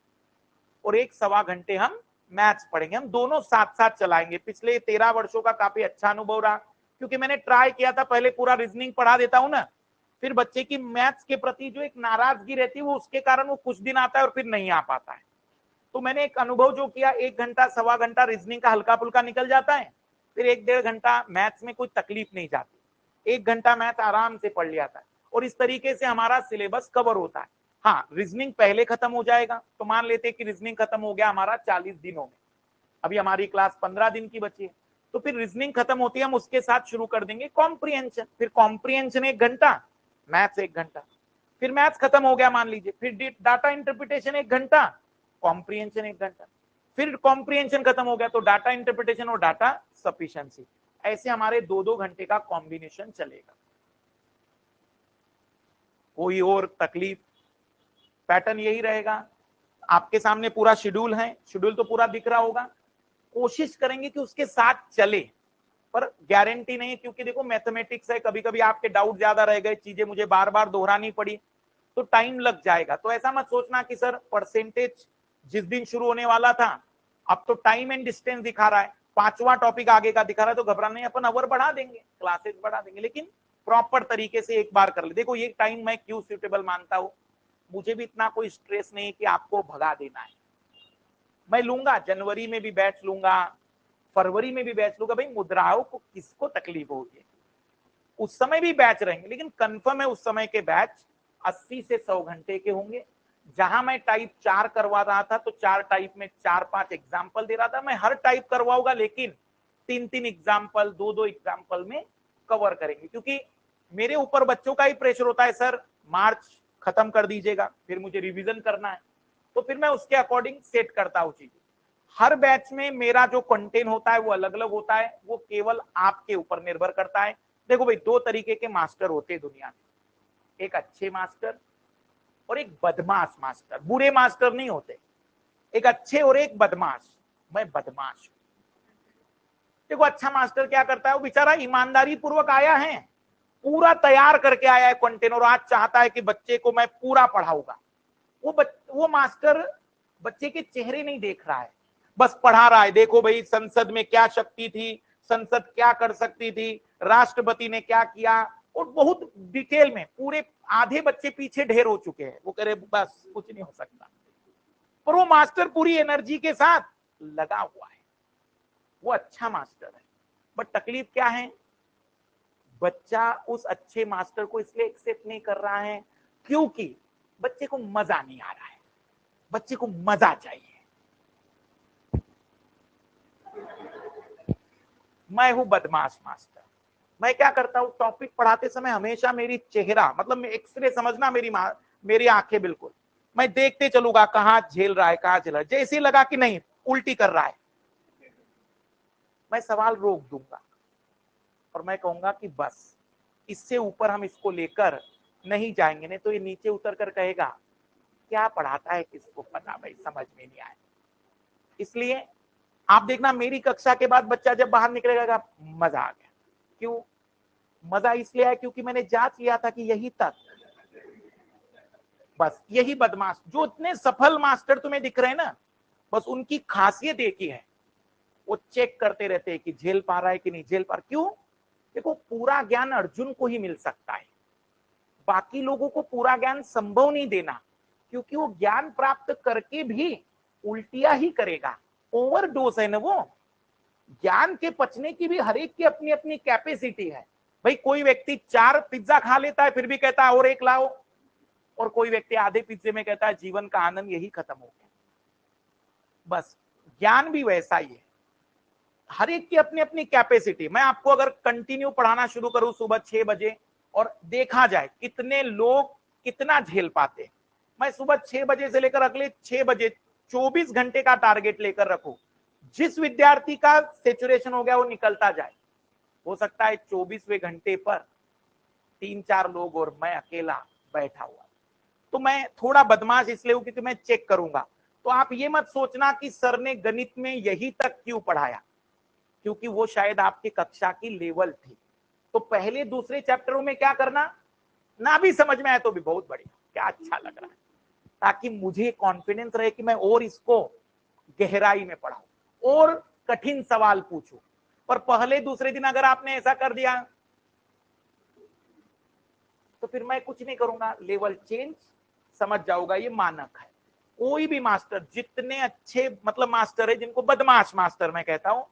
और 1-1.25 घंटे हम मैथ्स पढ़ेंगे। हम दोनों साथ साथ चलाएंगे। पिछले 13 वर्षों का काफी अच्छा अनुभव रहा, क्योंकि मैंने ट्राई किया था, पहले पूरा रीजनिंग पढ़ा देता हूं ना, फिर बच्चे की मैथ्स के प्रति जो एक नाराजगी रहती है, वो उसके कारण वो कुछ दिन आता है और फिर नहीं आ पाता है। तो मैंने एक अनुभव जो किया, 1 घंटा 1.25 घंटा रीजनिंग का हल्का फुल्का निकल जाता है, फिर 1-1.5 घंटा मैथ्स में कोई तकलीफ नहीं जाती, 1 घंटा मैथ आराम से पढ़ लिया था, और इस तरीके से हमारा सिलेबस कवर होता है। हाँ, रीजनिंग पहले खत्म हो जाएगा। तो मान लेते हैं कि रीजनिंग खत्म हो गया हमारा 40 दिनों में, अभी हमारी क्लास 15 दिन की बची है, तो फिर रीजनिंग खत्म होती है, हम उसके साथ शुरू कर देंगे कॉम्प्रिहेंशन। फिर कॉम्प्रिहेंशन 1 घंटा, मैथ्स 1 घंटा, फिर मैथ्स खत्म हो गया मान लीजिए, फिर डाटा इंटरप्रिटेशन 1 घंटा, कॉम्प्रिहेंशन 1 घंटा, फिर कॉम्प्रिहेंशन खत्म हो गया तो डाटा इंटरप्रिटेशन और डाटा सफिशिएंसी। ऐसे हमारे 2-2 घंटे का कॉम्बिनेशन चलेगा। कोई और तकलीफ? पैटर्न यही रहेगा। आपके सामने पूरा शेड्यूल है, शेड्यूल तो पूरा दिख रहा होगा, कोशिश करेंगे कि उसके साथ चले, पर गारंटी नहीं है, क्योंकि देखो मैथमेटिक्स है, कभी कभी आपके डाउट ज्यादा रह गए, चीजें मुझे बार बार दोहरानी पड़ी तो टाइम लग जाएगा। तो ऐसा मत सोचना कि सर परसेंटेज जिस दिन शुरू होने वाला था अब तो टाइम एंड डिस्टेंस दिखा रहा है, 5वां टॉपिक आगे का दिखा रहा है, तो घबराना नहीं, अपन अवर बढ़ा देंगे, क्लासेस बढ़ा देंगे, लेकिन प्रॉपर तरीके से एक बार कर ले। देखो ये टाइम मैं क्यों सुटेबल मानता हूं, मुझे भी इतना कोई स्ट्रेस नहीं कि आपको भगा देना है। मैं लूंगा, जनवरी में भी बैच लूंगा, फरवरी में भी बैच लूंगा, भाई मुद्राओं को किसको तकलीफ होगी, उस समय भी बैच रहेंगे, लेकिन कंफर्म है उस समय के बैच 80 से 100 घंटे के होंगे। जहां मैं टाइप 4 करवा रहा था तो 4 टाइप में 4-5 एग्जाम्पल दे रहा था, मैं हर टाइप करवाऊंगा, लेकिन 3-3 एग्जाम्पल 2-2 एग्जाम्पल में कवर करेंगे, क्योंकि मेरे ऊपर बच्चों का ही प्रेशर होता है, सर मार्च खत्म कर दीजिएगा, फिर मुझे रिवीजन करना है, तो फिर मैं उसके अकॉर्डिंग सेट करता हूं चीजें। हर बैच में मेरा जो कंटेंट होता है वो अलग अलग होता है, वो केवल आपके ऊपर निर्भर करता है। देखो भाई 2 तरीके के मास्टर होते हैं दुनिया में, एक अच्छे मास्टर और एक बदमाश मास्टर। बुरे मास्टर नहीं होते, एक अच्छे और एक बदमाश। मैं बदमाश हूं। देखो अच्छा मास्टर क्या करता है, वो बेचारा ईमानदारी पूर्वक आया है, पूरा तैयार करके आया है कंटेंट, और आज चाहता है कि बच्चे को मैं पूरा पढ़ाऊंगा। वो मास्टर बच्चे के चेहरे नहीं देख रहा है, बस पढ़ा रहा है। देखो भाई संसद में क्या शक्ति थी, संसद क्या कर सकती थी, राष्ट्रपति ने क्या किया, और बहुत डिटेल में पूरे आधे बच्चे पीछे ढेर हो चुके हैं, वो कह रहे बस कुछ नहीं हो सकता, पर वो मास्टर पूरी एनर्जी के साथ लगा हुआ है, वो अच्छा मास्टर है। बट तकलीफ क्या है, बच्चा उस अच्छे मास्टर को इसलिए एक्सेप्ट नहीं कर रहा है क्योंकि बच्चे को मजा नहीं आ रहा है, बच्चे को मजा चाहिए। मैं हूं बदमाश मास्टर। मैं क्या करता हूं, टॉपिक पढ़ाते समय हमेशा मेरी चेहरा, मतलब एक्सरे समझना, मेरी आंखें बिल्कुल, मैं देखते चलूंगा कहां झेल रहा है, कहां झेल रहा है। जैसे लगा कि नहीं उल्टी कर रहा है, मैं सवाल रोक दूंगा और मैं कहूंगा कि बस इससे ऊपर हम इसको लेकर नहीं जाएंगे, नहीं तो ये नीचे उतर कर कहेगा क्या पढ़ाता है किसको पता, भाई समझ में नहीं आया। इसलिए आप देखना मेरी कक्षा के बाद बच्चा जब बाहर निकलेगा मजा आ गया। क्यों मजा इसलिए आया, क्योंकि मैंने जांच लिया था कि यही तक, बस यही बदमाश जो इतने सफल मास्टर तुम्हें दिख रहे हैं ना, बस उनकी खासियत एक ही है, वो चेक करते रहते हैं कि झेल पा रहा है कि नहीं झेल पा रहा। क्यों, देखो पूरा ज्ञान अर्जुन को ही मिल सकता है, बाकी लोगों को पूरा ज्ञान संभव नहीं देना, क्योंकि वो ज्ञान प्राप्त करके भी उल्टिया ही करेगा, ओवरडोज है ना वो। ज्ञान के पचने की भी हर एक की अपनी अपनी कैपेसिटी है। भाई कोई व्यक्ति 4 पिज्जा खा लेता है फिर भी कहता है और एक लाओ, और कोई व्यक्ति आधे पिज्जे में कहता है जीवन का आनंद यही खत्म हो गया। बस ज्ञान भी वैसा ही है, हर एक की अपनी अपनी कैपेसिटी। मैं आपको अगर कंटिन्यू पढ़ाना शुरू करूं सुबह 6 बजे और देखा जाए कितने लोग कितना झेल पाते, मैं सुबह 6 बजे से लेकर अगले 6 बजे 24 घंटे का टारगेट लेकर रखूं, जिस विद्यार्थी का सेचुरेशन हो गया वो निकलता जाए। हो सकता है 24वें घंटे पर 3-4 लोग और मैं अकेला बैठा हुआ, तो मैं थोड़ा बदमाश इसलिए हूं क्योंकि मैं चेक करूंगा। तो आप ये मत सोचना कि सर ने गणित में यही तक क्यों पढ़ाया, क्योंकि वो शायद आपकी कक्षा की लेवल थी। तो पहले दूसरे चैप्टरों में क्या करना, ना भी समझ में आए तो भी बहुत बढ़िया, क्या अच्छा लग रहा है, ताकि मुझे कॉन्फिडेंस रहे कि मैं और इसको गहराई में पढ़ाऊं और कठिन सवाल पूछूं। पर पहले दूसरे दिन अगर आपने ऐसा कर दिया तो फिर मैं कुछ नहीं करूंगा, लेवल चेंज, समझ जाऊंगा ये मानक है। कोई भी मास्टर, जितने अच्छे मतलब मास्टर है जिनको बदमाश मास्टर मैं कहता हूं,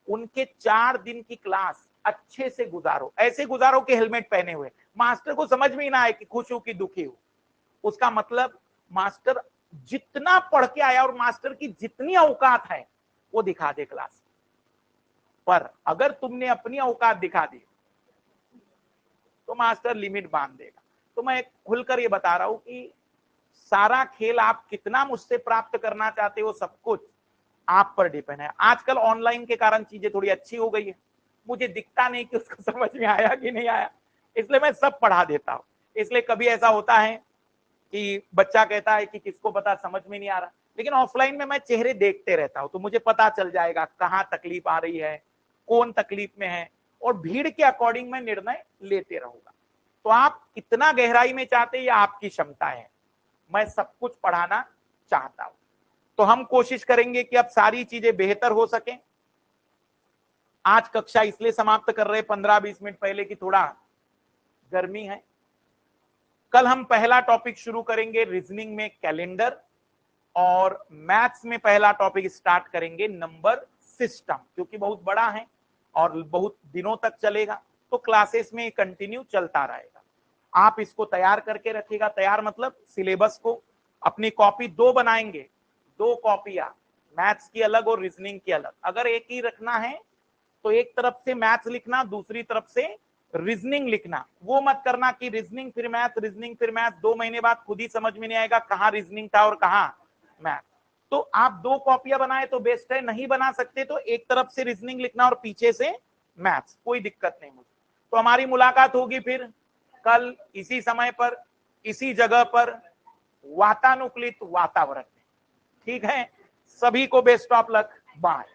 उनके 4 दिन की क्लास अच्छे से गुजारो, ऐसे गुजारो कि हेलमेट पहने हुए, मास्टर को समझ में ही ना आए कि खुश हूं कि दुखी हूं। उसका मतलब मास्टर जितना पढ़ के आया और मास्टर की जितनी औकात है वो दिखा दे क्लास। पर अगर तुमने अपनी औकात दिखा दी तो मास्टर लिमिट बांध देगा। तो मैं खुलकर ये बता रहा हूं कि सारा खेल आप कितना मुझसे प्राप्त करना चाहते हो, सब कुछ आप पर डिपेंड है। आजकल ऑनलाइन के कारण चीजें थोड़ी अच्छी हो गई है, मुझे दिखता नहीं कि उसको समझ में आया कि नहीं आया, इसलिए मैं सब पढ़ा देता हूं। इसलिए कभी ऐसा होता है कि बच्चा कहता है कि किसको पता समझ में नहीं आ रहा, लेकिन ऑफलाइन में मैं चेहरे देखते रहता हूं तो मुझे पता चल जाएगा कहां तकलीफ आ रही है, कौन तकलीफ में है, और भीड़ के अकॉर्डिंग मैं निर्णय लेते रहूंगा। तो आप कितना गहराई में चाहते हैं, यह आपकी क्षमता है। मैं सब कुछ पढ़ाना चाहता हूं, तो हम कोशिश करेंगे कि अब सारी चीजें बेहतर हो सके। आज कक्षा इसलिए समाप्त कर रहे 15-20 मिनट पहले कि थोड़ा गर्मी है। कल हम पहला टॉपिक शुरू करेंगे रीजनिंग में कैलेंडर, और मैथ्स में पहला टॉपिक स्टार्ट करेंगे नंबर सिस्टम, क्योंकि बहुत बड़ा है और बहुत दिनों तक चलेगा, तो क्लासेस में कंटिन्यू चलता रहेगा। आप इसको तैयार करके रखिएगा। तैयार मतलब सिलेबस को अपनी कॉपी 2 बनाएंगे, 2 कॉपियां, मैथ्स की अलग और रीजनिंग की अलग। अगर एक ही रखना है तो एक तरफ से मैथ्स लिखना, दूसरी तरफ से रीजनिंग लिखना। वो मत करना कि रीजनिंग फिर मैथ, रीजनिंग फिर मैथ, 2 महीने बाद खुद ही समझ में नहीं आएगा कहां रीजनिंग था और कहां मैथ। तो आप 2 कॉपियां बनाए तो बेस्ट है, नहीं बना सकते तो एक तरफ से रीजनिंग लिखना और पीछे से मैथ्स, कोई दिक्कत नहीं मुझे। तो हमारी मुलाकात होगी फिर कल इसी समय पर, इसी जगह पर, वातानुकूलित वातावरण में। ठीक है, सभी को बेस्ट ऑफ लक, बाय।